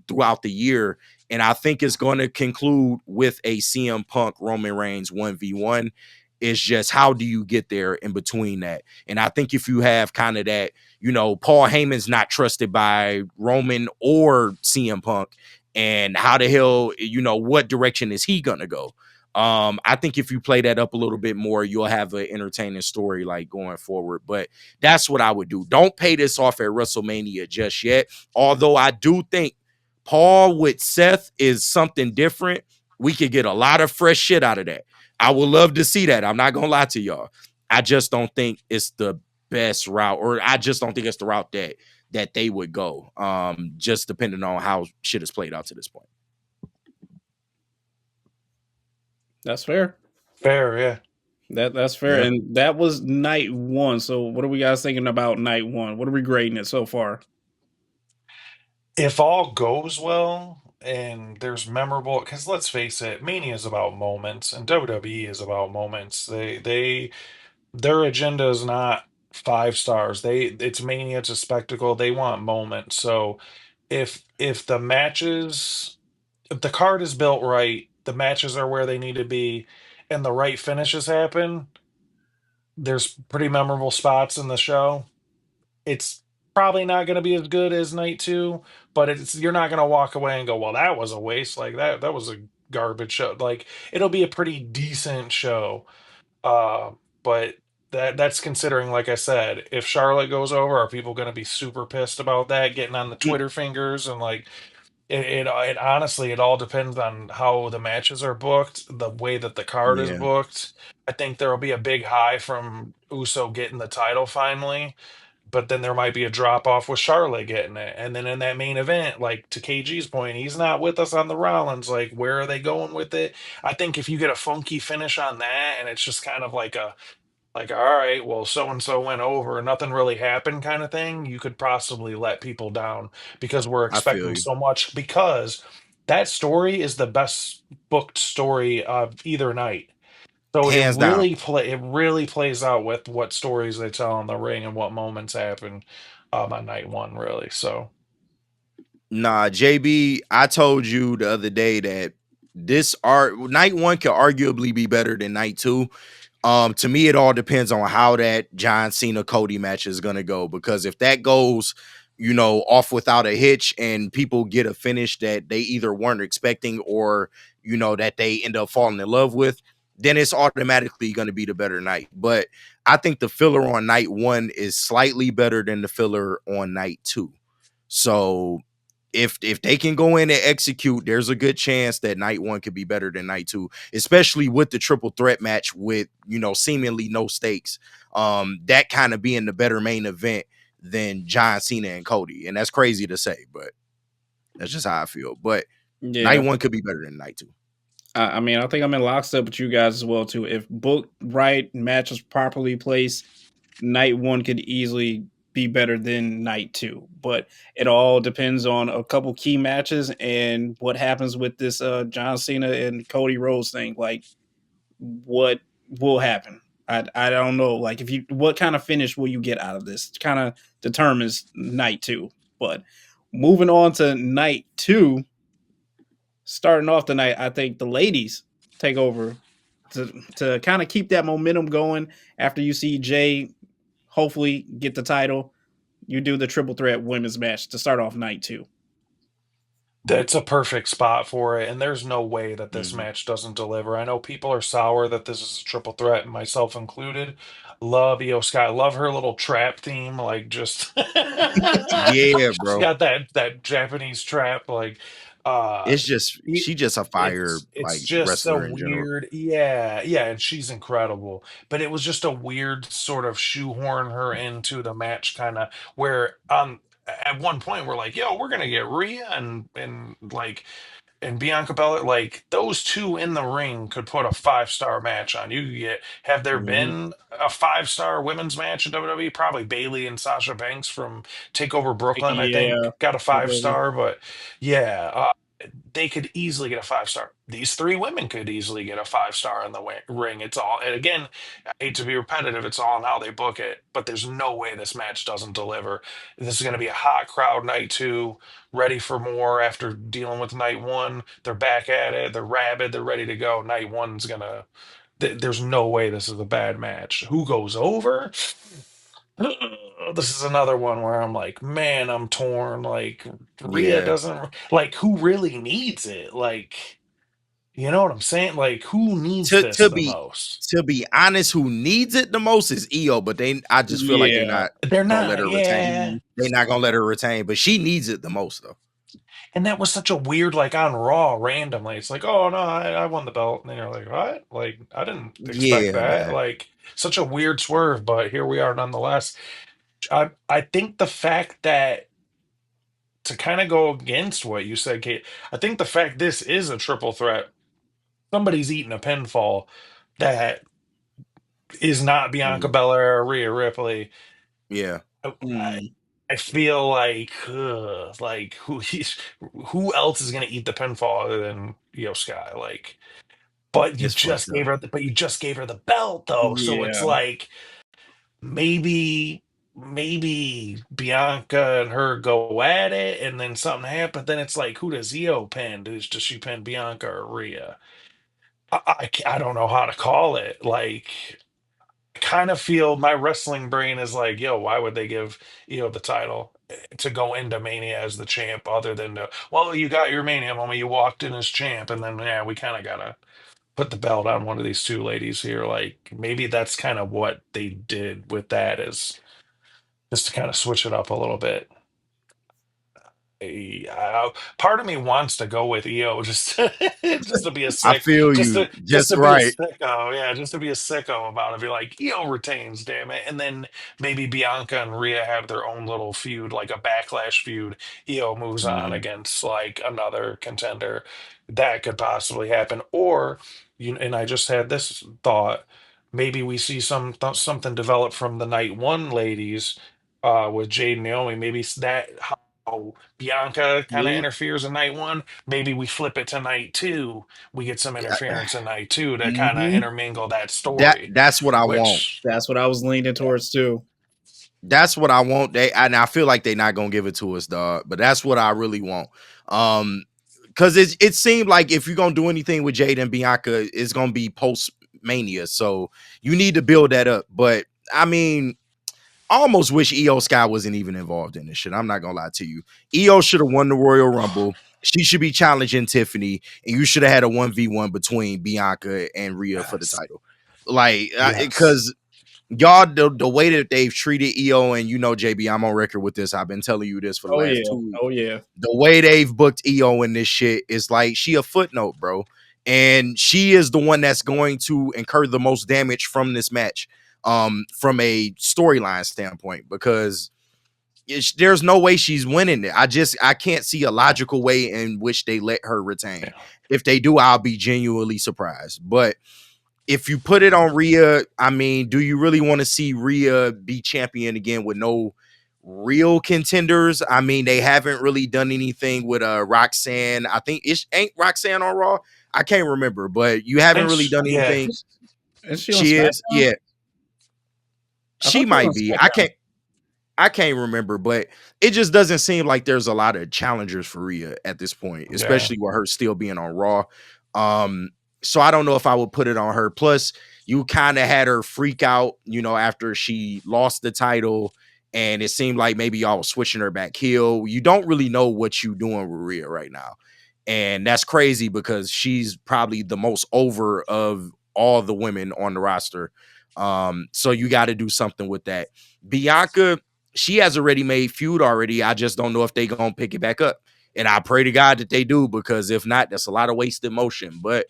throughout the year. And I think it's going to conclude with a CM Punk Roman Reigns 1v1. It's just, how do you get there in between that? And I think if you have kind of that, Paul Heyman's not trusted by Roman or CM Punk, and how the hell, what direction is he gonna go? I think if you play that up a little bit more, you'll have an entertaining story like going forward. But that's what I would do. Don't pay this off at WrestleMania just yet. Although I do think Paul with Seth is something different. We could get a lot of fresh shit out of that. I would love to see that. I'm not gonna lie to y'all. I just don't think it's the best route, or I just don't think it's the route that they would go. Just depending on how shit is played out to this point. That's fair. Fair, yeah. That's fair. Yeah. And that was night one. So what are we guys thinking about night one? What are we grading it so far? If all goes well and there's memorable, because let's face it, Mania is about moments and WWE is about moments. Their agenda is not 5 stars. It's Mania, it's a spectacle. They want moments. So if the matches, if the card is built right, the matches are where they need to be, and the right finishes happen, there's pretty memorable spots in the show. It's probably not going to be as good as night two, but you're not going to walk away and go, "Well, that was a waste." Like that was a garbage show. Like it'll be a pretty decent show. Uh, but that's considering, like I said, if Charlotte goes over, are people going to be super pissed about that, getting on the Twitter fingers and like it honestly, it all depends on how the matches are booked, the way that the card is Yeah. booked. I think there will be a big high from Uso getting the title finally, but then there might be a drop off with Charlotte getting it. And then in that main event, like to KG's point, he's not with us on the Rollins. Like, where are they going with it? I think if you get a funky finish on that and it's just kind of like, all right, well, so and so went over, nothing really happened kind of thing, you could possibly let people down because we're I feel expecting you. so much, because that story is the best booked story of either night. So Hands down. it really plays out with what stories they tell in the ring and what moments happen on night one, really. So Nah, JB, I told you the other day that this art night one could arguably be better than night two. To me, it all depends on how that John Cena Cody match is gonna go. Because if that goes, off without a hitch and people get a finish that they either weren't expecting or that they end up falling in love with, then it's automatically gonna be the better night. But I think the filler on night one is slightly better than the filler on night two. So if they can go in and execute, there's a good chance that night one could be better than night two, especially with the triple threat match with seemingly no stakes. That kind of being the better main event than John Cena and Cody, and that's crazy to say, but that's just how I feel. But night Yeah. one could be better than night two. I mean, I think I'm in lockstep with you guys as well too. If booked right, matches properly placed, night one could easily be better than night two. But it all depends on a couple key matches and what happens with this John Cena and Cody Rhodes thing. Like, what will happen? I don't know. Like what kind of finish will you get out of this? Kind of determines night 2. But moving on to night 2, starting off the night, I think the ladies take over to kind of keep that momentum going. After you see Jay hopefully get the title, you do the triple threat women's match to start off night 2. That's a perfect spot for it, and there's no way that this Mhm. match doesn't deliver. I know people are sour that this is a triple threat, myself included. Love Io Sky. Love her little trap theme, like just Yeah, she's bro. got that Japanese trap, like uh It's just it, she just a fire it's like just a wrestler in general. weird, yeah, yeah, and she's incredible. But it was just a weird sort of shoehorn her into the match, kind of where at one point we're like, yo, we're gonna get Rhea and like and Bianca Belair, like those two in the ring could put a 5-star match on. You could get, have there Mhm. been a 5-star women's match in WWE? Probably Bailey and Sasha Banks from Takeover Brooklyn, I Yeah, think, got a five probably. star. But yeah, they could easily get a 5-star. These three women could easily get a 5-star in the ring. It's all, and again, I hate to be repetitive, it's all in how they book it, but there's no way this match doesn't deliver. This is going to be a hot crowd night 2, ready for more after dealing with night 1. They're back at it, they're rabid, they're ready to go. Night 1's going to, there's no way this is a bad match. Who goes over? This is another one where I'm like, man, I'm torn. Like, Rhea Yeah. doesn't, like, who really needs it? Like, you know what I'm saying? Like, who needs To this to the be most? to be honest, who needs it the most is EO, but I just feel like they're Yeah. not They're gonna let not, her retain. yeah. They're not gonna let her retain, but she needs it the most though. And that was such a weird, like, on Raw randomly. It's like, oh, no, I won the belt. And then you're like, what? Like, I didn't expect Yeah, that. man. Like, such a weird swerve, but here we are nonetheless. I think the fact that, to kind of go against what you said, Kate, I think the fact this is a triple threat, somebody's eating a pinfall that is not Bianca Mhm. Belair or Rhea Ripley. Yeah. I, Mm. I feel like, like who else is going to eat the pinfall other than Io Sky? Like, but It's fucked up. you just gave her the belt though, so it's Yeah. like maybe Bianca and her go at it, and then something happens. Then it's like, who does Io pin? Does she pin Bianca or Rhea? I don't know how to call it. Like, kind of feel my wrestling brain is like, yo, why would they give the title to go into Mania as the champ, other than well, you got your Mania moment, you walked in as champ, and then yeah, we kind of gotta put the belt on one of these two ladies here. Like, maybe that's kind of what they did with that, is just to kind of switch it up a little bit. Part of me wants to go with EO, just just to be a I sick, feel just you to just just to be a right. sicko, yeah, just to be a sicko about it. Be like, EO retains, damn it, and then maybe Bianca and Rhea have their own little feud, like a backlash feud. EO moves on Mhm. against like another contender. That could possibly happen, or and I just had this thought. Maybe we see something develop from the night 1 ladies with Jade and Naomi. Maybe that Bianca kind of Yeah. interferes in night 1. Maybe we flip it to night 2. We get some Yeah. interference in night 2 to kind of Hmm. intermingle that story. That's what I want. Which, That's what I was leaning yeah, towards too. That's what I want. And I feel like they're not gonna give it to us, dog. But that's what I really want. Because it seemed like if you're gonna do anything with Jade and Bianca, it's gonna be post Mania. So you need to build that up. But I mean, I almost wish EO Sky wasn't even involved in this shit. I'm not gonna lie to you. EO should have won the Royal Rumble. She should be challenging Tiffany, and you should have had a 1v1 between Bianca and Rhea for the yes, title. Like, yes, because y'all, the way that they've treated EO, and JB, I'm on record with this. I've been telling you this for the Oh last yeah. 2 weeks. Oh yeah. The way they've booked EO in this shit is like she a footnote, bro. And she is the one that's going to incur the most damage from this match, from a storyline standpoint, because there's no way she's winning it. I can't see a logical way in which they let her retain. yeah. If they do, I'll be genuinely surprised. But if you put it on Rhea, I mean, do you really want to see Rhea be champion again with no real contenders? I mean, they haven't really done anything with Roxanne. I think it ain't Roxanne on Raw. I can't remember, but you haven't And really done yeah, anything. Is she on She is, SmackDown? yeah. I She thought she was might on be. SmackDown. I can't remember, but it just doesn't seem like there's a lot of challengers for Rhea at this point, Yeah. especially with her still being on Raw. Um, so I don't know if I would put it on her. Plus, you kind of had her freak out, after she lost the title, and it seemed like maybe y'all was switching her back heel. You don't really know what you doing with Rhea right now. And that's crazy because she's probably the most over of all the women on the roster. So you got to do something with that. Bianca, she has a ready-made feud already. I just don't know if they gonna pick it back up. And I pray to God that they do, because if not, that's a lot of wasted motion. But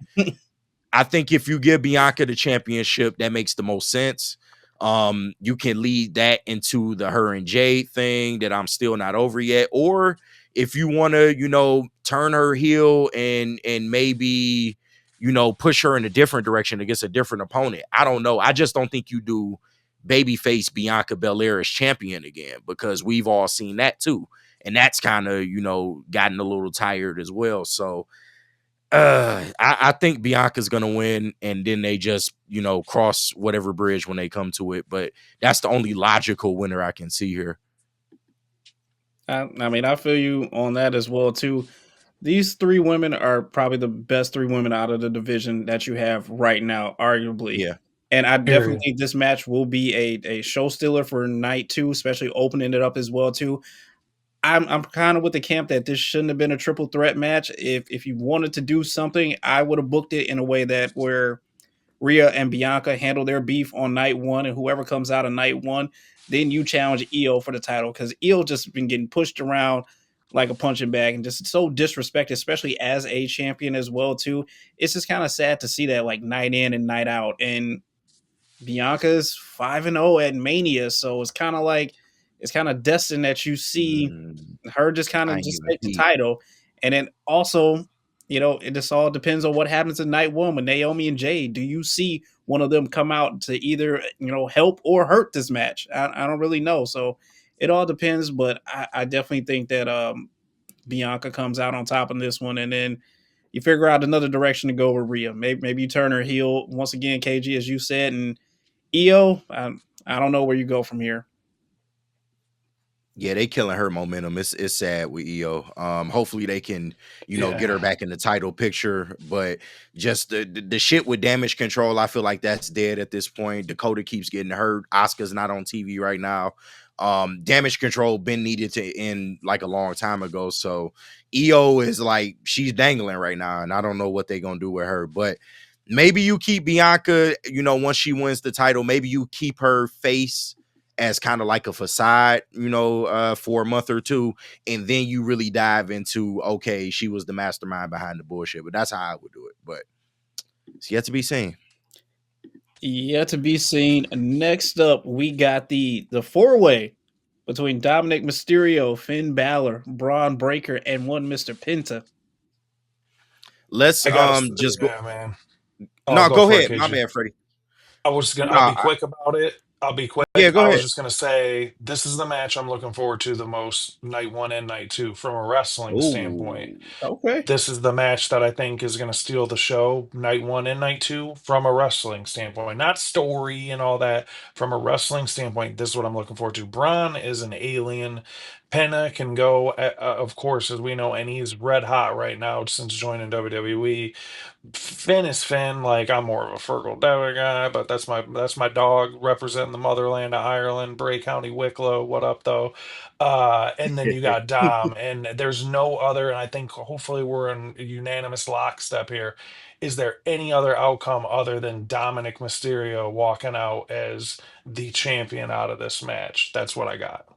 I think if you give Bianca the championship, that makes the most sense. You can lead that into the her and Jade thing that I'm still not over yet. Or if you want to, turn her heel and maybe, push her in a different direction against a different opponent. I don't know. I just don't think you do babyface Bianca Belair as champion again, because we've all seen that too. And that's kind of, gotten a little tired as well. So I think Bianca's gonna win, and then they just, cross whatever bridge when they come to it. But that's the only logical winner I can see here. I mean, I feel you on that as well too. These three women are probably the best three women out of the division that you have right now, arguably. Yeah. And I definitely Period. think this match will be a show stealer for night two, especially opening it up as well too. I'm kind of with the camp that this shouldn't have been a triple threat match. If you wanted to do something, I would have booked it in a way that where Rhea and Bianca handle their beef on night one, and whoever comes out of night one, then you challenge Io for the title, because Io just been getting pushed around like a punching bag and just so disrespected, especially as a champion as well too. It's just kind of sad to see that, like, night in and night out. And Bianca's 5-0 at Mania, so it's kind of destined that you see her just kind I of ain't just even take the peep. title. And then also, it just all depends on what happens in night one with Naomi and Jade. Do you see one of them come out to either, help or hurt this match? I don't really know. So it all depends, but I definitely think that Bianca comes out on top in this one, and then you figure out another direction to go with Rhea. Maybe you turn her heel once again, KG, as you said, and Io, I don't know where you go from here. Yeah, they killing her momentum. It's sad with Io. Hopefully they can, get her Yeah. back in the title picture. But just the shit with damage control, I feel like that's dead at this point. Dakota keeps getting hurt. Asuka's not on TV right now. Damage control been needed to end like a long time ago. So Io is like, she's dangling right now, and I don't know what they're gonna do with her. But maybe you keep Bianca, once she wins the title, maybe you keep her face as kind of like a facade, for a month or two, and then you really dive into, okay, she was the mastermind behind the bullshit. But that's how I would do it. But it's yet to be seen. Yet to be seen. Next up, we got the four-way between Dominic Mysterio, Finn Balor, Braun Breaker, and one Mr. Penta. Let's I gotta. just go. Yeah, man. Oh, No, go go for it, ahead. My KG. bad, Freddie. I'll No, be quick about it. I'll be quick. yeah, go I was ahead. just gonna say this is the match I'm looking forward to the most, night one and night two, from a wrestling standpoint. Oh, Okay. This is the match that I think is gonna steal the show, night one and night two, from a wrestling standpoint. Not story and all that. From a wrestling standpoint, this is what I'm looking forward to. Braun is an alien. Penna can go, of course, as we know, and he's red hot right now since joining WWE. Finn is Finn. Like, I'm more of a Fergal Devitt guy, but that's my dog representing the motherland of Ireland, Bray County, Wicklow. What up, though? And then you got Dom, and there's no other. And I think hopefully we're in unanimous lockstep here. Is there any other outcome other than Dominic Mysterio walking out as the champion out of this match? That's what I got.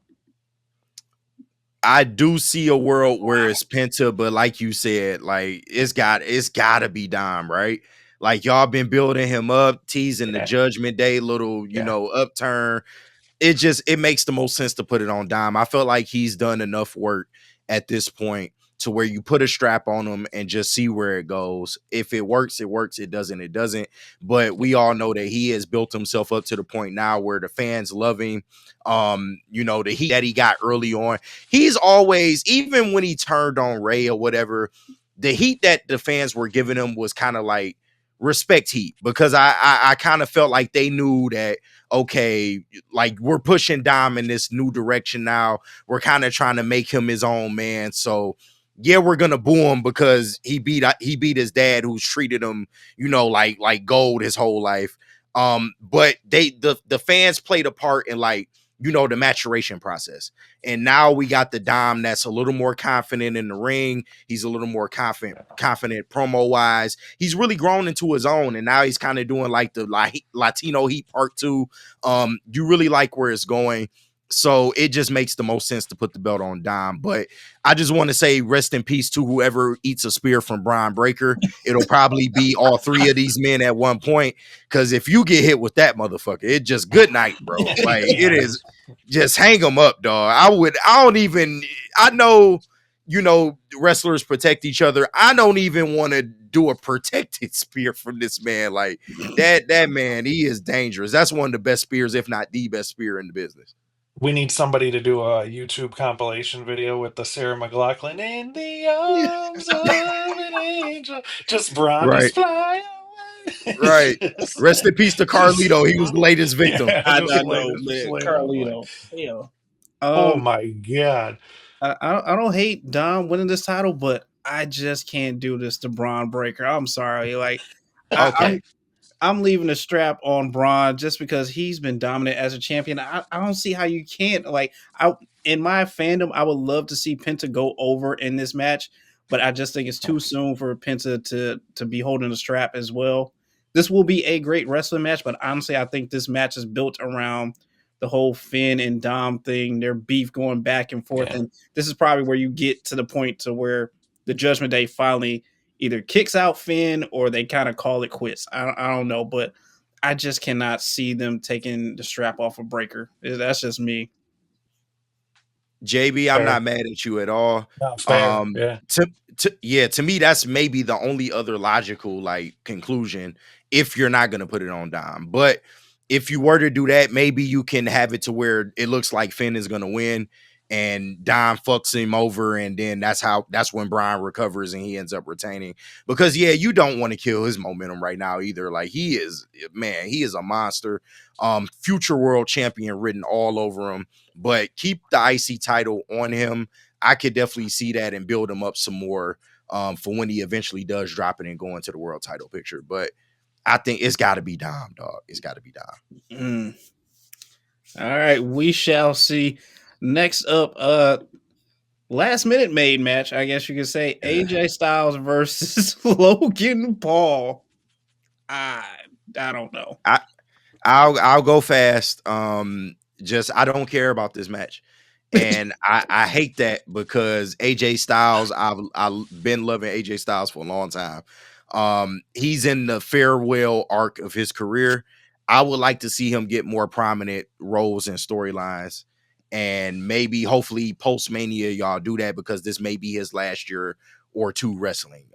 I do see a world where it's Penta, but like you said, like it's gotta be Dom, right? Like y'all been building him up, teasing the Yeah, Judgment Day little, yeah. upturn. It makes the most sense to put it on Dom. I felt like he's done enough work at this point to where you put a strap on him and just see where it goes. If it works, it works. It doesn't, it doesn't. But we all know that he has built himself up to the point now where the fans love him. The heat that he got early on. He's always, even when he turned on Ray or whatever, the heat that the fans were giving him was kind of like respect Heat because I kind of felt like they knew that okay, like we're pushing Dom in this new direction now. We're kind of trying to make him his own man. So yeah, we're gonna boo him because he beat his dad, who's treated him, like gold his whole life. But the fans played a part in like the maturation process, and now we got the Dom that's a little more confident in the ring. He's a little more confident promo wise. He's really grown into his own, and now he's kind of doing like the Latino Heat Part 2. You really like where it's going. So it just makes the most sense to put the belt on Dom. But I just want to say rest in peace to whoever eats a spear from Brian Breaker. It'll probably be all three of these men at one point. Because if you get hit with that motherfucker, it just good night, bro. Like it Yeah. is just hang them up, dog. I know, wrestlers protect each other. I don't even want to do a protected spear from this man. Like that man, he is dangerous. That's one of the best spears, if not the best spear in the business. We need somebody to do a YouTube compilation video with the Sarah McLachlan in the arms of an angel. Just Bronny's Right, fly away. right. Rest in peace to Just Carlito. He was the latest victim. yeah, I just know, just man. laid out like, Carlito. Hell. oh Um, my god. I don't hate Dom winning this title, but I just can't do this to Braun Breaker. I'm sorry. Like I, Okay. I'm leaving the strap on Braun just because he's been dominant as a champion. I don't see how you can't in my fandom, I would love to see Penta go over in this match, but I just think it's too soon for Penta to be holding the strap as well. This will be a great wrestling match, but honestly, I think this match is built around the whole Finn and Dom thing, their beef going back and forth, Yeah. and this is probably where you get to the point to where the Judgment Day finally either kicks out Finn or they kind of call it quits. I don't know, but I just cannot see them taking the strap off of Breaker. That's just me. JB, I'm not Fair. mad at you at all. No, fair. Um, Yeah. to me, that's maybe the only other logical like conclusion if you're not gonna put it on Dom. But if you were to do that, maybe you can have it to where it looks like Finn is gonna win and Dom fucks him over, and then that's when Brian recovers and he ends up retaining. Because yeah, you don't want to kill his momentum right now either. Like he is a monster. Future world champion written all over him, but keep the IC title on him. I could definitely see that and build him up some more for when he eventually does drop it and go into the world title picture. But I think it's got to be Dom, dog. It's got to be Dom. Mm. All right, we shall see. Next up, last minute made match, I guess you could say. AJ Styles versus Logan Paul. I I don't know. I I'll go fast. Just I don't care about this match. And I hate that because AJ Styles, I've been loving AJ Styles for a long time. He's in the farewell arc of his career. I would like to see him get more prominent roles and storylines. And maybe hopefully post Mania, y'all do that because this may be his last year or two wrestling.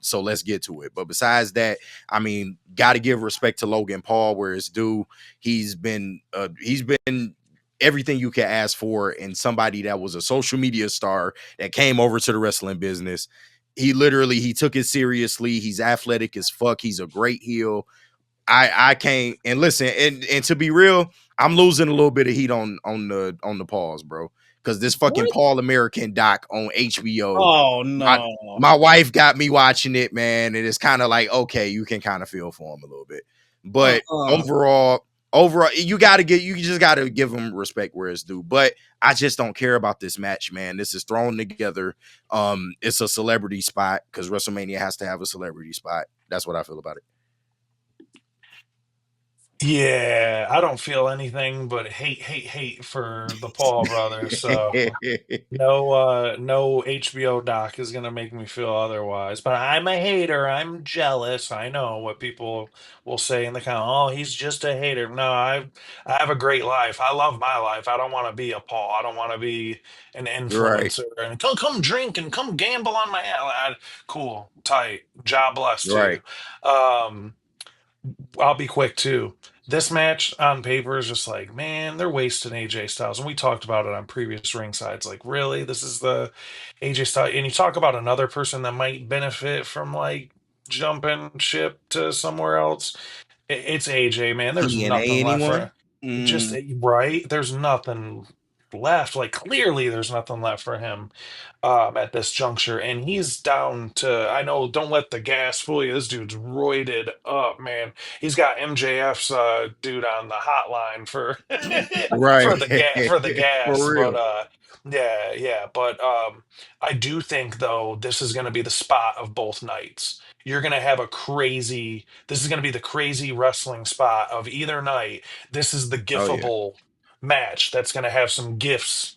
So let's get to it. But besides that, I mean, gotta give respect to Logan Paul where it's due. He's been everything you can ask for in somebody that was a social media star that came over to the wrestling business. He took it seriously. He's athletic as fuck. He's a great heel. I can't and listen and to be real, I'm losing a little bit of heat on the pause, bro. Because this fucking What? Paul American doc on HBO, Oh my no. my wife got me watching it, man, and it's kind of like okay, you can kind of feel for him a little bit, but Uh-uh. overall, you just gotta give him respect where it's due. But I just don't care about this match, man. This is thrown together. It's a celebrity spot because WrestleMania has to have a celebrity spot. That's what I feel about Yeah, I don't feel anything but hate for the Paul brothers. So it. no HBO doc is gonna make me feel otherwise. But I'm a hater. I'm jealous. I know what people will say in the comment. Oh, he's just a hater. No, I have a great life. I love my life. I don't want to be a Paul. I don't want to be an Right, influencer and come drink and come gamble on my cool, tight. God bless to right. you. I'll be quick too. This match on paper is just like, man, they're wasting AJ Styles. And we talked about it on previous ringsides. Like, really? This is the AJ Styles. And you talk about another person that might benefit from like jumping ship to somewhere else, it's AJ, man. There's TNA nothing left anyone? for just Mm, right. There's nothing left. Like clearly, there's nothing left for him at this juncture, and he's down to. I know. Don't let the gas fool you. This dude's roided up, man. He's got MJF's dude on the hotline for Right. for the gas, For but real. yeah, yeah. But I do think though this is going to be the spot of both nights. You're going to have a crazy. This is going to be the crazy wrestling spot of either night. This is the Oh yeah. gifable match that's going to have some gifs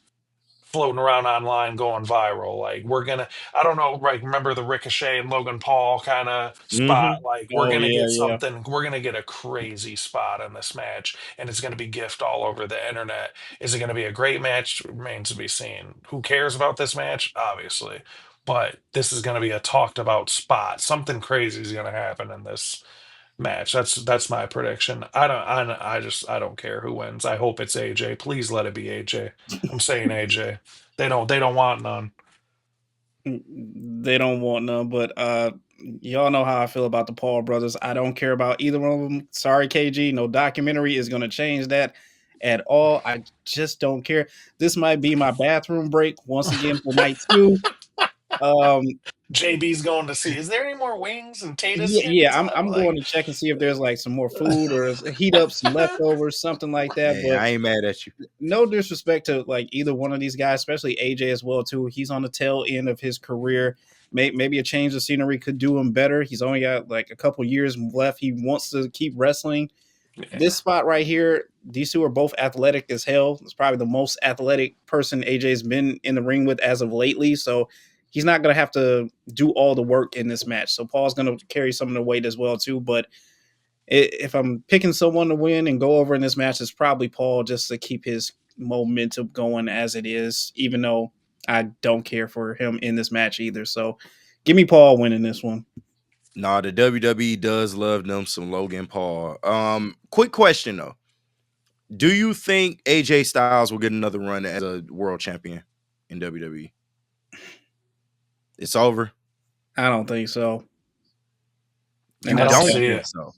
floating around online going viral. Like we're gonna, I don't know, like remember the Ricochet and Logan Paul kind of spot? Hmm. Like we're oh gonna yeah, get yeah. something, we're gonna get a crazy spot in this match, and it's gonna be gift all over the internet. Is it gonna be a great match? Remains to be seen. Who cares about this match? Obviously. But this is going to be a talked about spot. Something crazy is going to happen in this match. That's my prediction. I don't care who wins. I hope it's AJ. Please let it be AJ. I'm saying AJ. They don't want none. They don't want none, but y'all know how I feel about the Paul brothers. I don't care about either one of them. Sorry, KG. No documentary is going to change that at all. I just don't care. This might be my bathroom break once again for night two. Um, JB's going to see. Is there any more wings and tater yeah, yeah. skins I'm going like to check and see if there's like some more food or heat up some leftovers, something like that. Hey, But I ain't mad at you. no disrespect to like either one of these guys, especially AJ as well too. He's on the tail end of his career. Maybe a change of scenery could do him better. He's only got like a couple years left. He wants to keep wrestling. This yeah. spot right here, these two are both athletic as hell. It's probably the most athletic person AJ's been in the ring with as of lately. So he's not going to have to do all the work in this match. So Paul's going to carry some of the weight as well too. But if I'm picking someone to win and go over in this match, it's probably Paul just to keep his momentum going as it is, even though I don't care for him in this match either. So give me Paul winning this one. Nah, the WWE does love them some Logan Paul. Quick question though. Do you think AJ Styles will get another run as a world champion in WWE? It's over. I don't think so. And You I that's don't don't see think it. so.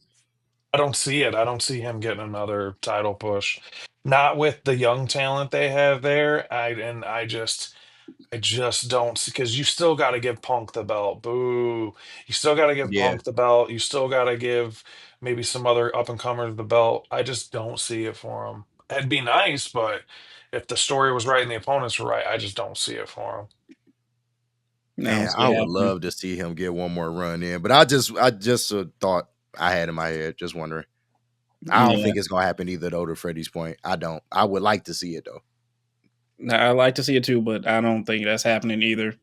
I don't see it. I don't see him getting another title push. Not with the young talent they have there. I just don't see because you still got to give Punk the belt. Boo. You still got to give Yeah. Punk the belt. You still got to give maybe some other up and comers the belt. I just don't see it for him. It'd be nice, but if the story was right and the opponents were right, I just don't see it for him. I don't Man, see I it would happening. love to see him get one more run in, but I just thought I had in my head, just wondering. I don't Yeah, think it's gonna happen either, though. To Freddie's point, I don't. I would like to see it though. I like to see it too, but I don't think that's happening either.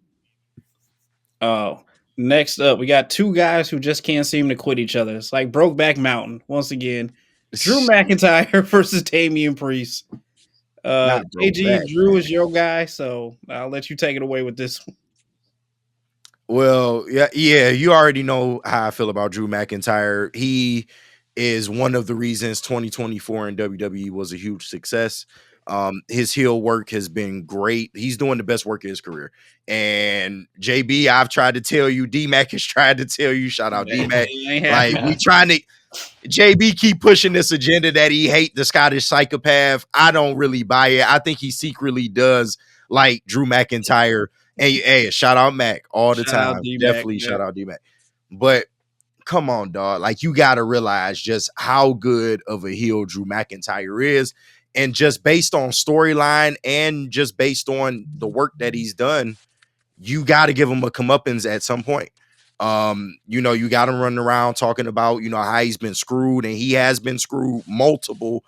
Oh, next up, we got two guys who just can't seem to quit each other. It's like Brokeback Mountain once again. Drew McIntyre versus Damian Priest. Not broke AG, back, Drew is man. your guy, so I'll let you take it away with this one. Well, yeah, yeah, you already know how I feel about Drew McIntyre. He is one of the reasons 2024 in WWE was a huge success. His heel work has been great. He's doing the best work of his career. And JB, I've tried to tell you, D Mac has tried to tell you, shout out D Mac. It ain't Like, happening. we trying to JB keep pushing this agenda that he hate the Scottish psychopath. I don't really buy it. I think he secretly does like Drew McIntyre. Hey, shout out Mac all the Shout out time. D Mac. Definitely shout out D Mac. But come on, dog. Like, you got to realize just how good of a heel Drew McIntyre is. And just based on storyline and just based on the work that he's done, you got to give him a comeuppance at some point. You got him running around talking about, how he's been screwed, and he has been screwed multiple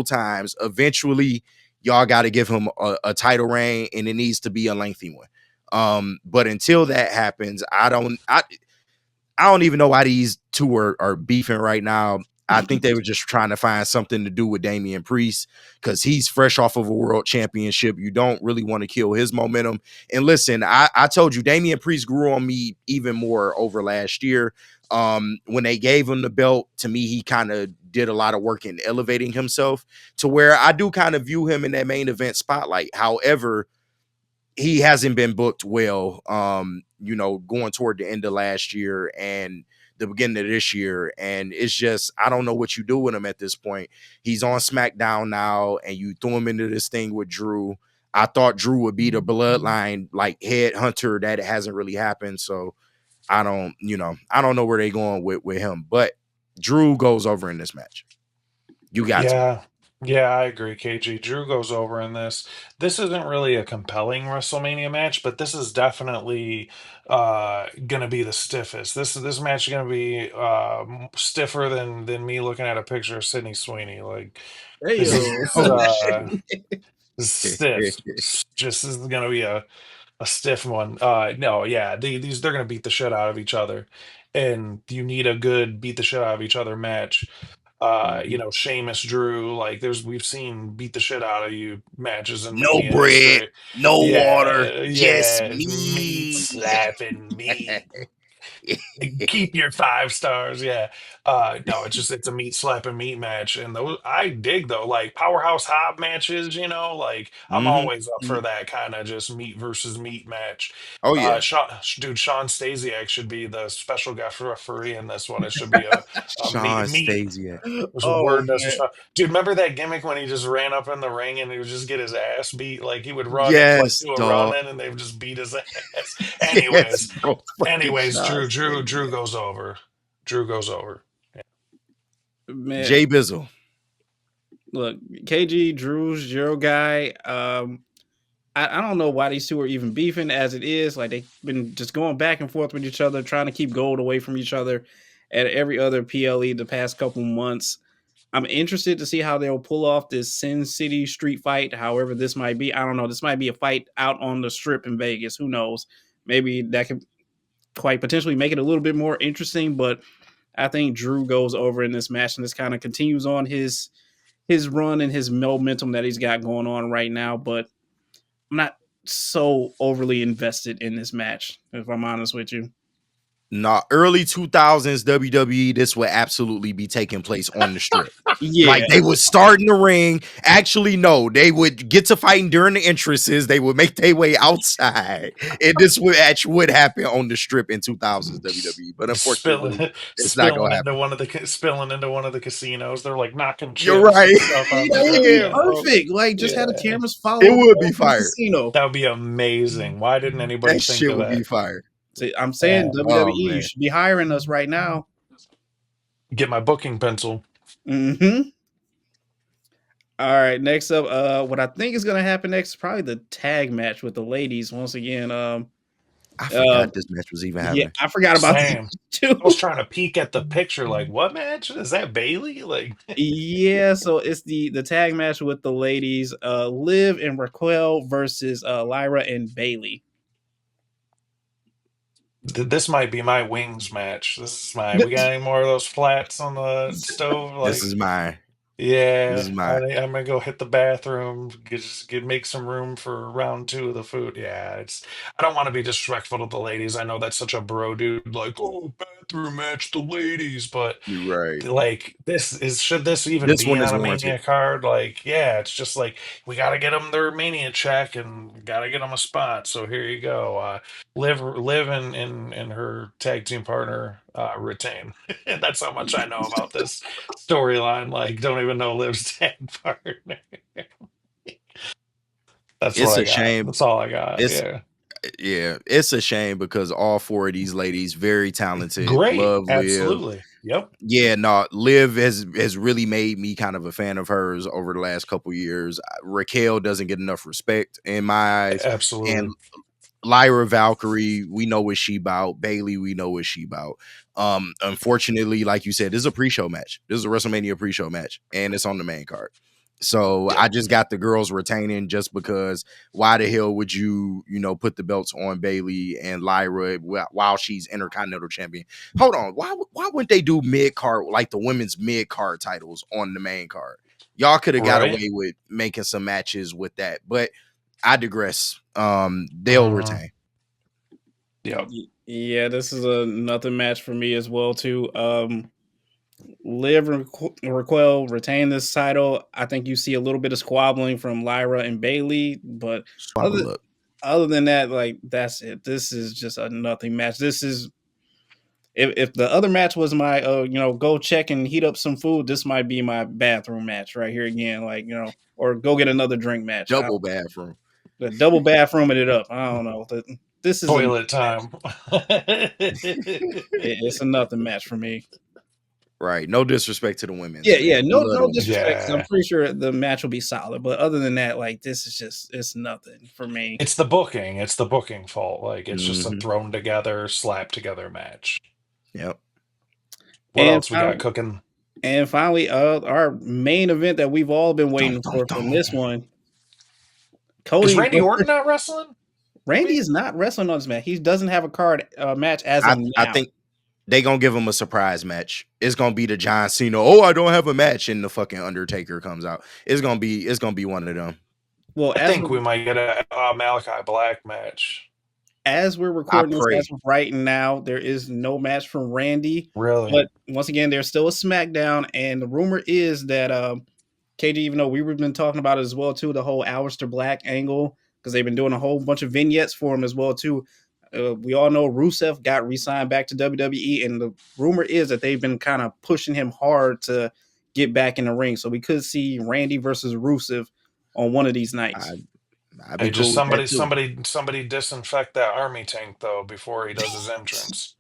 times. Eventually, y'all got to give him a title reign, and it needs to be a lengthy one. But until that happens, I don't even know why these two are beefing right now. I think they were just trying to find something to do with Damian Priest because he's fresh off of a world championship. You don't really want to kill his momentum. And listen, I told you, Damian Priest grew on me even more over last year. When they gave him the belt, to me, he kind of did a lot of work in elevating himself to where I do kind of view him in that main event spotlight. However, he hasn't been booked well. Going toward the end of last year and the beginning of this year, and it's just I don't know what you do with him at this point. He's on SmackDown now, and you threw him into this thing with Drew. I thought Drew would be the bloodline like head hunter. That it hasn't really happened. So I don't know where they're going with him. But Drew goes over in this match. You got to. Yeah. Yeah, I agree, KG. Drew goes over in this. This isn't really a compelling WrestleMania match, but this is definitely gonna be the stiffest. This match is gonna be stiffer than me looking at a picture of Sydney Sweeney. Like Hey, this is Oh shit. stiff. Just this is gonna be a stiff one. No, yeah, these they're gonna beat the shit out of each other, and you need a good beat the shit out of each other match. Mhm. Sheamus, Drew, like we've seen beat the shit out of you matches in No Mania bread, history. no water, Yeah, just yeah, meat me. slapping meat. Keep your 5 stars. Yeah. No, it's a meat slapping meat match. And those I dig though, like powerhouse hob matches, like I'm Mhm. always up for that kind of just meat versus meat match. Oh yeah. Sean Stasiak should be the special guest referee in this one. It should be a Sean meat. Stasiak. There's a oh word that's man, just dude. Remember that gimmick when he just ran up in the ring and he would just get his ass beat? Like he would run in, like Yes, do a run dog. in, and they would just beat his ass. Yes, Anyways, bro. Fucking Sean Drew Stasiak. goes over. Drew goes over. man. Jay Bizzle. Look, KG, Drew's your guy. I don't know why these two are even beefing as it is. Like they've been just going back and forth with each other, trying to keep gold away from each other at every other PLE the past couple months. I'm interested to see how they'll pull off this Sin City street fight. However, this might be. I don't know. This might be a fight out on the strip in Vegas. Who knows? Maybe that could quite potentially make it a little bit more interesting. But I think Drew goes over in this match, and this kind of continues on his run and his momentum that he's got going on right now. But I'm not so overly invested in this match, if I'm honest with you. Nah, early 2000s WWE, this would absolutely be taking place on the strip. Yeah, Like they would start in the ring. Actually, no, they would get to fighting during the entrances. They would make their way outside. And this would happen on the strip in 2000s WWE. But unfortunately, Spilling, it's not gonna happen. spilling into one of the casinos. They're like knocking You're chips right. and stuff on that would the. be Yeah, Yeah, bro. perfect. Like, just had the yeah. cameras It follow would all be through the fire. casino. That would be amazing. Why didn't anybody That think shit of would be that? fire. See, I'm saying Yeah. Oh WWE, you man. should be hiring us right now. Get my booking pencil. Mm-hmm. All right, next up, what I think is gonna happen next is probably the tag match with the ladies once again. I Uh, forgot this match was even yeah, happening. I forgot about that Same. too. I was trying to peek at the picture, like, what match? Is that Bailey? Like, Yeah, so it's the tag match with the ladies, Liv and Raquel versus Lyra and Bailey. this might be my wings match. We got any more of those flats on the stove? This Like, is mine. This yeah, is mine. I'm gonna go hit the bathroom, make some room for round two of the food. Yeah, I don't want to be disrespectful to the ladies. I know that's such a bro dude, like, oh, bathroom match, the ladies, but You're right. like should this even This be one is on a warranted. Mania card? Like, yeah, it's just like we got to get them their Mania check and got to get them a spot. So here you go. Live and her tag team partner retain. That's how much I know about this storyline. Like, don't even know Liv's tag partner. That's what It's I a got. shame. That's all I got. It's Yeah, yeah, it's a shame because all four of these ladies very talented. great. Love Liv. Absolutely. Yep. Yeah, no, Liv has really made me kind of a fan of hers over the last couple years. Raquel doesn't get enough respect in my eyes, and Absolutely. Lyra Valkyrie, we know what she about. Bailey, we know what she about. Unfortunately, like you said, this is a pre-show match. This is a WrestleMania pre-show match, and it's on the main card. So Yep. I just got the girls retaining just because why the hell would put the belts on Bailey and Lyra while she's Intercontinental Champion? Hold on. Why wouldn't they do mid-card, like the women's mid-card titles on the main card? Y'all could have got Right. away with making some matches with that, but I digress. They'll Mhm. retain. Yep. Yeah, this is a nothing match for me as well too. Liv and Raquel retain this title. I think you see a little bit of squabbling from Lyra and Bailey, but other Squabble up. other than that, like that's it. This is just a nothing match. This is if the other match was my go check and heat up some food, this might be my bathroom match right here again. Like, or go get another drink match. Double bathroom. The double bathrooming it up. I don't know. This is Toilet time. it's a nothing match for me. Right. No disrespect to the women's. Yeah. Man. No disrespect. Yeah. I'm pretty sure the match will be solid, but other than that, like this is just it's nothing for me. It's the booking. It's the booking fault. Like it's just a Mhm. thrown together, slapped together match. Yep. What else we got cooking? And finally, our main event that we've all been waiting Dun, for dun, from dun. this one. Cody Is Randy Orton not wrestling? Randy is not wrestling on this match. He doesn't have a card match as of now. I think they gonna give him a surprise match. It's gonna be the John Cena. Oh, I don't have a match, and the fucking Undertaker comes out. It's gonna be one of them. Well, I think we might get a Malachi Black match. As we're recording this as of right now, there is no match from Randy. Really? But once again, there's still a SmackDown, and the rumor is that KG, even though we've been talking about it as well too, the whole Aleister Black angle, because they've been doing a whole bunch of vignettes for him as well too. We all know Rusev got re-signed back to WWE, and the rumor is that they've been kind of pushing him hard to get back in the ring. So we could see Randy versus Rusev on one of these nights. Hey, just somebody disinfect that army tank though before he does his entrance.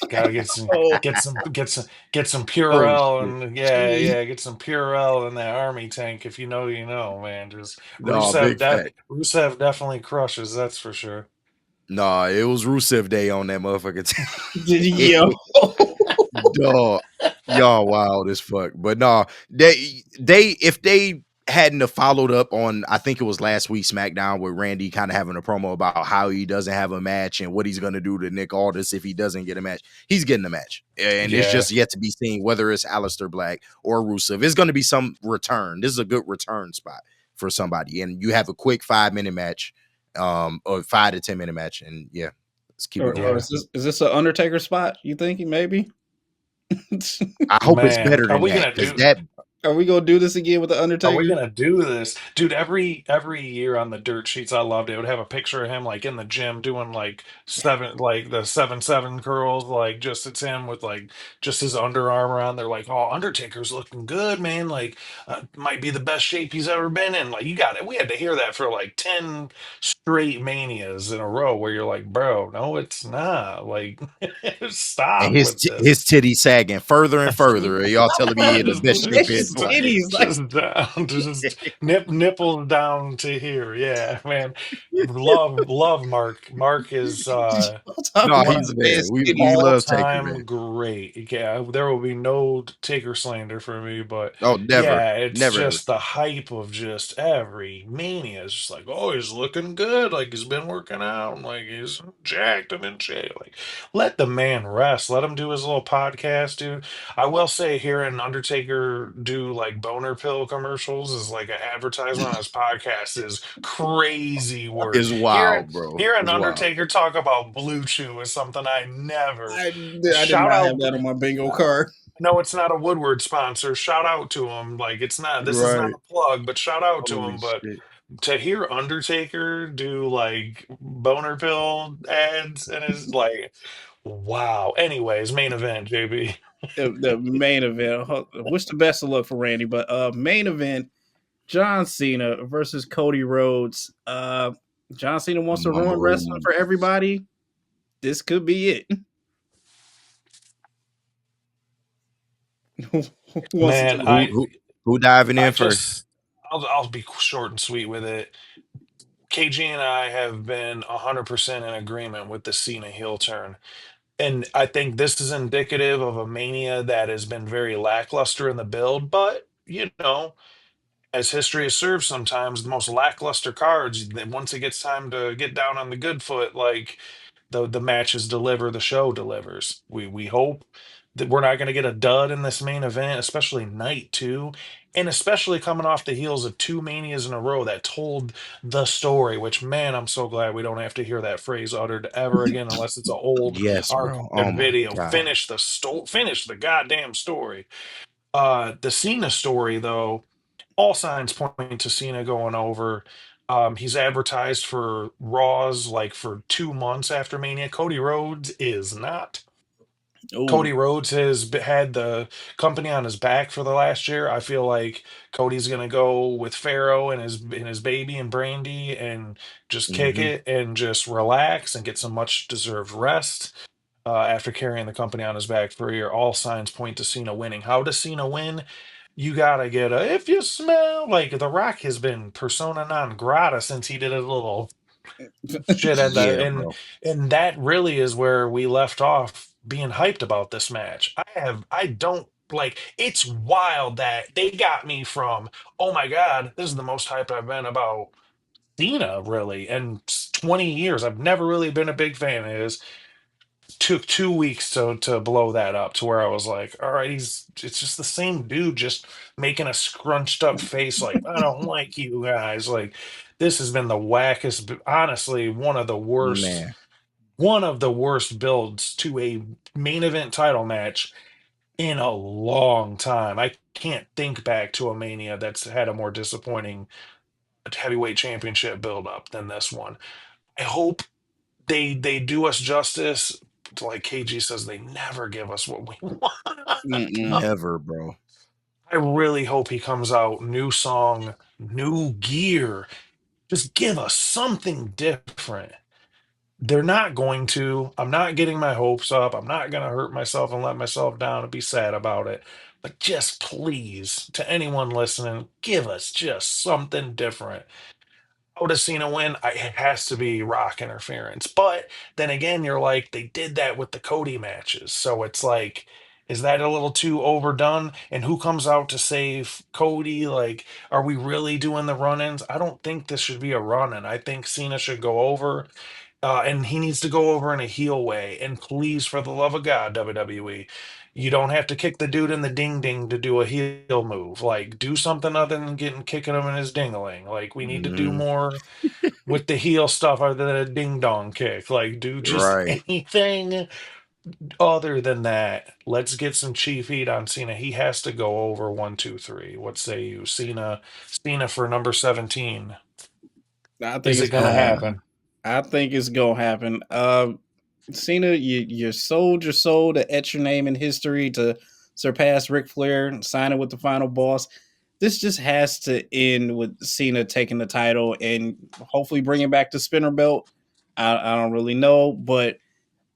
Gotta get some Purell and get some Purell in that army tank. If you know, you know, man. Just Rusev definitely crushes, that's for sure. Nah, it was Rusev Day on that motherfucker. Yo. Dog, y'all wild as fuck. But nah, they if they hadn't have followed up on, I think it was last week SmackDown with Randy kind of having a promo about how he doesn't have a match and what he's gonna do to Nick Aldis if he doesn't get a match. He's getting a match, and it's just yet to be seen whether it's Aleister Black or Rusev. It's gonna be some return. This is a good return spot for somebody, and you have a quick 5-minute match, or 5 to 10 minute match, and let's keep it going. Is this an Undertaker spot? You thinking maybe? I hope it's better than that. Are we gonna do this again with the Undertaker? Are we gonna do this, dude? Every year on the dirt sheets, I loved it. It would have a picture of him like in the gym doing like the 7-7 curls. Like just it's him with like just his underarm around. They're like, oh, Undertaker's looking good, man. Like might be the best shape he's ever been in. Like you got it. We had to hear that for like 10 straight manias in a row where you're like, bro, no, it's not. Like stop and with this. His titty sagging further and further. Y'all telling me the best shape is just nipples down to here. Yeah, man. Love Mark. Mark is no, he's man. We love Taker, man. Great. Yeah, there will be no Taker slander for me, but never. Yeah, it's never. just the hype of just every mania. It's just like, oh, he's looking good. Like he's been working out. Like he's jacked him in shape. Like let the man rest. Let him do his little podcast, dude. I will say hearing Undertaker do like boner pill commercials is like an advertisement on his podcast is crazy work. It's wild, bro. Hearing Undertaker talk about Blue Chew is something I never. I did not have that on my bingo card. No, it's not a Woodward sponsor. Shout out to him. Like it's not. This is not a plug, but shout out to him. But to hear Undertaker do like boner pill ads and is like, wow. Anyways, main event, JB. The main event. I wish the best of luck for Randy, but main event: John Cena versus Cody Rhodes. John Cena wants to ruin wrestling for everybody. This could be it. Man, who diving in first? I'll be short and sweet with it. KG and I have been 100% in agreement with the Cena heel turn. And I think this is indicative of a mania that has been very lackluster in the build, but as history has served sometimes, the most lackluster cards, once it gets time to get down on the good foot, like the matches deliver, the show delivers. We hope that we're not going to get a dud in this main event, especially night 2, and especially coming off the heels of 2 manias in a row that told the story, which, man, I'm so glad we don't have to hear that phrase uttered ever again unless it's an old archived video. Finish the goddamn story. The Cena story, though, all signs point to Cena going over. He's advertised for Raws like for 2 months after Mania. Cody Rhodes is not. Oh, Cody Rhodes has had the company on his back for the last year. I feel like Cody's gonna go with Pharaoh and his baby and Brandy and just kick Hmm. it and just relax and get some much deserved rest after carrying the company on his back for a year. All signs point to Cena winning. How does Cena win? You gotta get a if you smell like The Rock has been persona non grata since he did a little shit at the Yeah, bro. and that really is where we left off being hyped about this match. I don't like it's wild that they got me from oh my god, this is the most hyped I've been about Cena really in 20 years. I've never really been a big fan of his. Took 2 weeks to blow that up to where I was like, all right, it's just the same dude just making a scrunched up face like I don't like you guys. Like this has been the wackest, honestly, Man. one of the worst builds to a main event title match in a long time. I can't think back to a Mania that's had a more disappointing heavyweight championship build up than this one. I hope they do us justice. Like KG says, they never give us what we want. mm-mm. Never, bro. I really hope he comes out, new song, new gear. Just give us something different. They're not going to. I'm not getting my hopes up. I'm not going to hurt myself and let myself down and be sad about it. But just please, to anyone listening, give us just something different. I would have seen a win. It has to be Rock interference. But then again, you're like, they did that with the Cody matches. So it's like, is that a little too overdone? And who comes out to save Cody? Like, are we really doing the run ins? I don't think this should be a run in. I think Cena should go over. And he needs to go over in a heel way. And please, for the love of God, WWE, you don't have to kick the dude in the ding ding to do a heel move. Like, do something other than getting kicking him in his dingling. Like, we need to do Hmm. more with the heel stuff other than a ding dong kick. Like, do just Right. anything other than that. Let's get some chief heat on Cena. He has to go over 1, 2, 3. What say you, Cena for number 17. I think Is it's it gonna gonna happen. happen? I think it's gonna happen. Cena, you sold your soul to etch your name in history to surpass Ric Flair, signing with the final boss. This just has to end with Cena taking the title and hopefully bringing back the spinner belt. I don't really know, but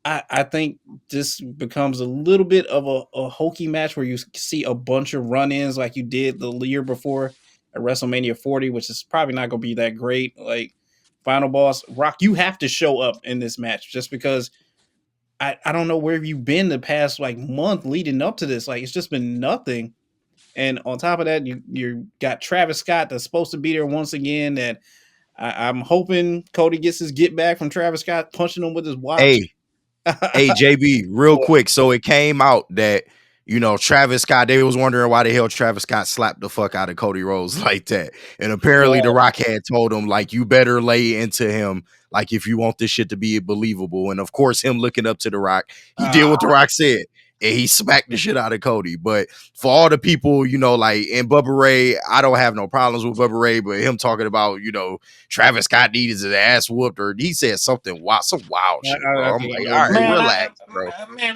I think this becomes a little bit of a hokey match where you see a bunch of run-ins like you did the year before at WrestleMania 40, which is probably not going to be that great. Like final boss, Rock, you have to show up in this match just because I don't know where you've been the past like month leading up to this. Like it's just been nothing. And on top of that, you got Travis Scott that's supposed to be there once again. That I'm hoping Cody gets his get back from Travis Scott punching him with his watch. Hey, hey, JB, real quick. So it came out that Travis Scott. They was wondering why the hell Travis Scott slapped the fuck out of Cody Rhodes like that, and apparently The Well, Rock had told him like you better lay into him like if you want this shit to be believable. And of course, him looking up to The Rock, he did what The Rock said. And he smacked the shit out of Cody. But for all the people, like in Bubba Ray, I don't have no problems with Bubba Ray, but him talking about, Travis Scott needed his ass whooped, or he said something wild, some wild shit, I bro. I'm think like, I all right, agree. Man, relax, bro.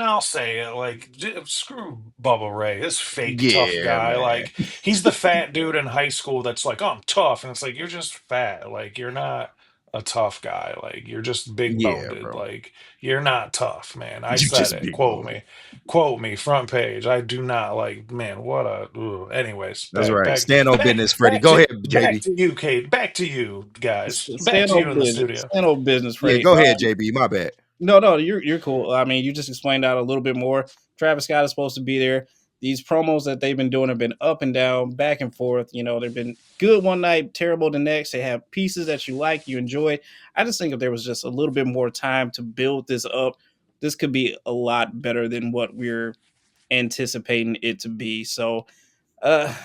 I'll say it. Like, screw Bubba Ray, this fake tough Yeah, guy. man. Like, he's the fat dude in high school that's like, oh, I'm tough, and it's like you're just fat. Like, you're not a tough guy. Like, you're just big Yeah, boned. bro. Like, you're not tough, man. I You said just it. big bone. Quote me, front page. I do not like. Man, what a. Ugh. Anyways, That's right. back, Stand on back, business, Freddie. Go ahead, back JB. to you, Kate. Back to you guys. Back Stand to you on in the business. studio. Stand on business, Yeah, Freddie. go ahead, JB. My bad. No, you're cool. I mean, you just explained out a little bit more. Travis Scott is supposed to be there. These promos that they've been doing have been up and down, back and forth. They've been good one night, terrible the next. They have pieces that you like, you enjoy. I just think if there was just a little bit more time to build this up, this could be a lot better than what we're anticipating it to be. So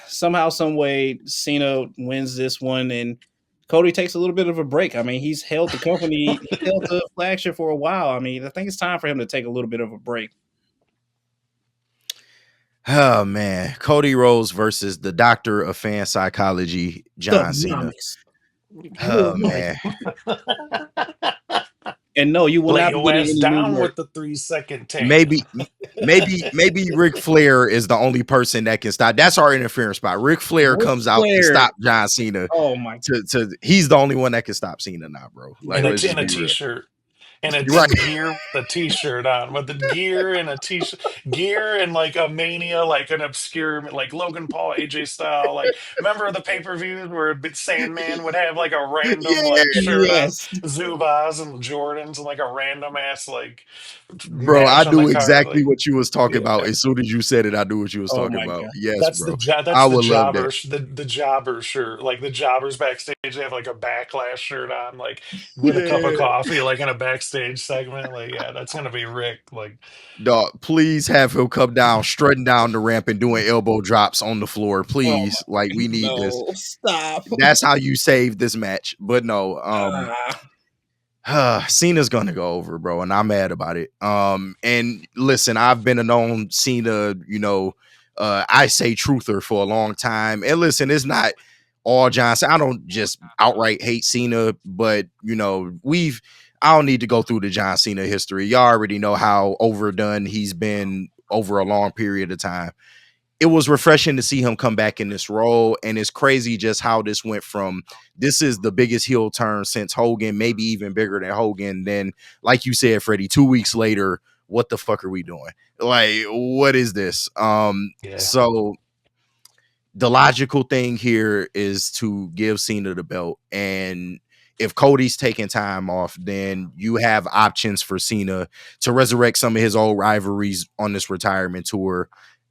somehow, some way, Cena wins this one, and Cody takes a little bit of a break. I mean, he's held the company, he held the flagship for a while. I mean, I think it's time for him to take a little bit of a break. Oh man, Cody Rhodes versus the doctor of fan psychology, John Cena. Thugonomics. Oh man. And no, you will Lay not be your getting ass any new down merch. with the 3-second tan. Maybe Ric Flair is the only person that can stop. That's our interference spot. Ric Flair Ric comes out to Flair. stop John Cena. Oh my. He's the only one that can stop Cena now, bro. Like, In a, let's just in a be real. t-shirt. And You're right. in gear with a t-shirt on, with the gear and a t-shirt, gear and like a Mania, like an obscure, like Logan Paul, AJ style. Like, remember the pay-per-views where Sandman would have like a random Yeah, like shirt on, Yes. Zubaz and Jordans, and like a random ass like bro. I match on the knew card. exactly Like, what you was talking yeah. about. As soon as you said it, I knew what you was Oh talking my about. god. Yes, That's the bro. that's I the would love that. jobber the jobber shirt, like the jobbers backstage. They have like a backlash shirt on, like with a cup of Yeah. coffee, like in a backstage segment. Like, yeah, that's gonna be Rick. Like, Dog, please have him come down, strutting down the ramp and doing elbow drops on the floor. Oh Please. Like, my. we need this. No. Stop. That's how you save this match. But no, Ah. Cena's gonna go over, bro, and I'm mad about it. And listen, I've been a known Cena, I say truther for a long time. And listen, it's not all John Cena. I don't just outright hate Cena, but I don't need to go through the John Cena history. Y'all already know how overdone he's been over a long period of time. It was refreshing to see him come back in this role. And it's crazy just how this went from this is the biggest heel turn since Hogan, maybe even bigger than Hogan. Then, like you said, Freddie, 2 weeks later, what the fuck are we doing? Like, what is this? yeah. So the logical thing here is to give Cena the belt. And if Cody's taking time off, then you have options for Cena to resurrect some of his old rivalries on this retirement tour.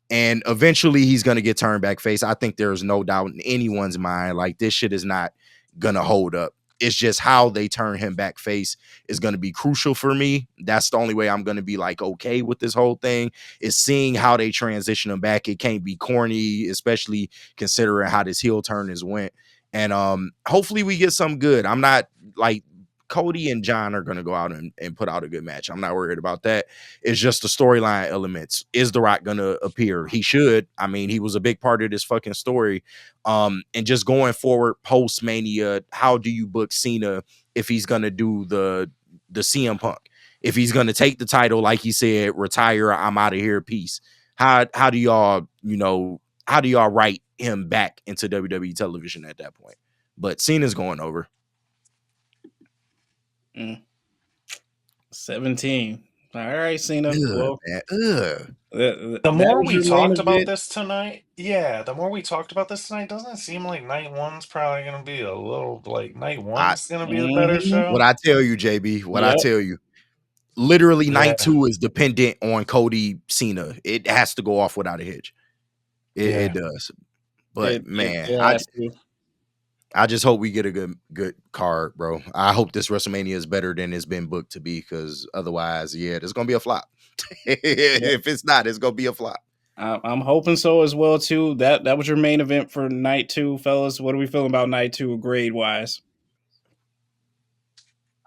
And eventually he's going to get turned back face. I think there's no doubt in anyone's mind. Like, this shit is not going to hold up. It's just how they turn him back face is going to be crucial for me. That's the only way I'm going to be like okay with this whole thing, is seeing how they transition him back. It can't be corny, especially considering how this heel turn has went. And hopefully we get some good. I'm not like Cody and John are going to go out and put out a good match. I'm not worried about that. It's just the storyline elements. Is The Rock going to appear? He should. I mean, he was a big part of this fucking story. And just going forward post Mania, how do you book Cena if he's going to do the CM Punk? If he's going to take the title, like he said, retire, I'm out of here, peace. How do y'all, how do y'all write him back into WWE television at that point? But Cena's going over. 17. All right, Cena. Ugh, Well, man. Ugh. The that more was we your main talked about event. this tonight, doesn't it seem like night one's probably gonna be a little like night I one's gonna be the better what show? I tell you, JB, what I Yep. tell you. Literally, night Yeah, 2 is dependent on Cody Cena. It has to go off without a hitch. It yeah. does. But man, It has to. I just hope we get a good card, bro. I hope this WrestleMania is better than it's been booked to be, because otherwise, yeah, there's gonna be a flop. Yep. If it's not, it's gonna be a flop. I'm hoping so as well too. That was your main event for night 2, fellas. What are we feeling about night 2 grade wise?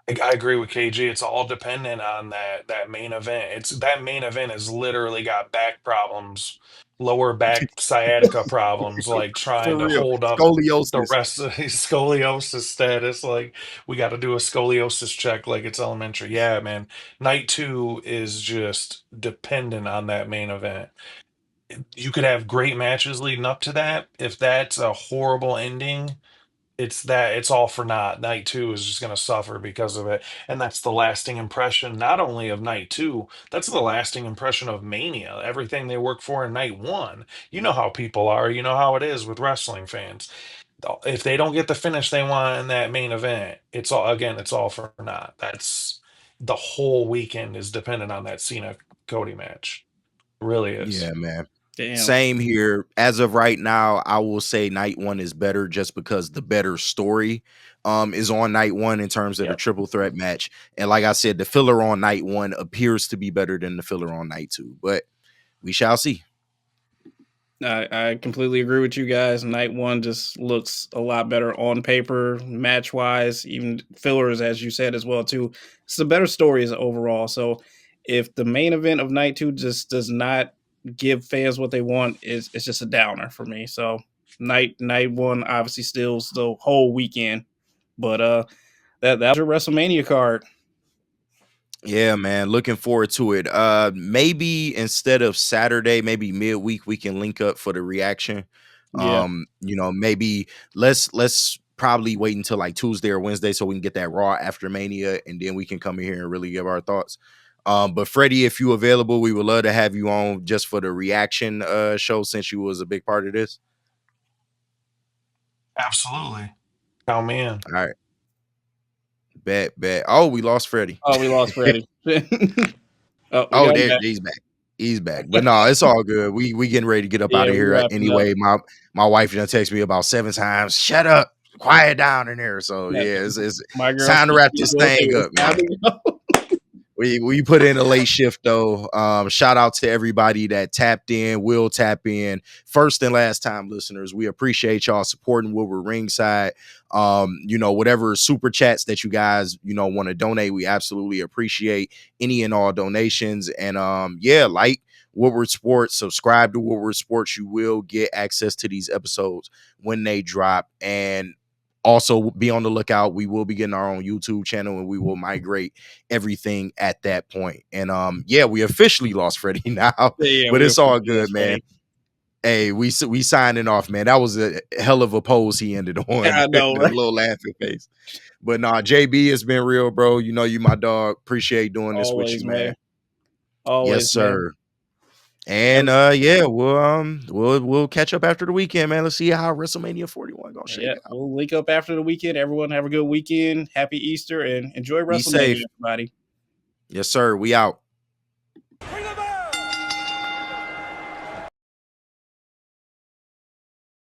I agree with KG. It's all dependent on that main event. It's that main event has literally got back problems, lower back sciatica problems, like trying For to real. hold up the Scoliosis. rest of his scoliosis status. Like, we got to do a scoliosis check like it's elementary. Yeah, man. Night two is just dependent on that main event. You could have great matches leading up to that. If that's a horrible ending, it's all for naught. Night two is just going to suffer because of it. And that's the lasting impression, not only of night two, that's the lasting impression of Mania, everything they work for in night one. You know how people are, you know how it is with wrestling fans. If they don't get the finish they want in that main event, it's all for naught. That's the whole weekend is dependent on that Cena Cody match. It really Yeah, is. man. Damn. Same here. As of right now, I will say night 1 is better, just because the better story is on night 1 in terms of the Yep. triple threat match. And like I said, the filler on night 1 appears to be better than the filler on night 2. But we shall see. I completely agree with you guys. Night 1 just looks a lot better on paper, match wise, even fillers, as you said as well too. It's a better story overall. So if the main event of night 2 just does not give fans what they want, it's just a downer for me. So night 1 obviously steals the whole weekend. But that was your WrestleMania card. Yeah, man. Looking forward to it. Maybe instead of Saturday, maybe midweek, we can link up for the reaction. Yeah. Maybe let's probably wait until like Tuesday or Wednesday so we can get that Raw after Mania, and then we can come in here and really give our thoughts. But Freddie, if you available, we would love to have you on just for the reaction show since you was a big part of this. Absolutely. Oh man. All right. Bet. Oh, we lost Freddie. Oh, we lost Freddie. Oh, we Oh, got him there back. he's back. He's back. But no, it's all good. We getting ready to get up Yeah, out of we here wrapping anyway. My wife done text me about 7 times. Shut up. Quiet down in here. So up. yeah, it's My girl time to wrap said, this "Okay, thing up, it's time man. to go." We put in a late shift though. Shout out to everybody that tapped in, will tap in. First and last time listeners, we appreciate y'all supporting Woodward Ringside. Whatever super chats that you guys want to donate, we absolutely appreciate any and all donations. And like Woodward Sports, subscribe to Woodward Sports. You will get access to these episodes when they drop. And also be on the lookout. We will be getting our own YouTube channel and we will migrate everything at that point. And we officially lost Freddie now, Yeah, but it's all officially good, lost man. Freddie. Hey, we signing off, man. That was a hell of a pose he ended on. I know, The right? little laughing face. But nah, JB, it's been real, bro. You know you my dog. Appreciate doing this with you, man. Always, yes, sir. And we'll catch up after the weekend, man. Let's see how WrestleMania 41 gonna shake out. We'll link up after the weekend. Everyone have a good weekend. Happy Easter and enjoy Be WrestleMania, safe. everybody. Yes, sir. We out. Bring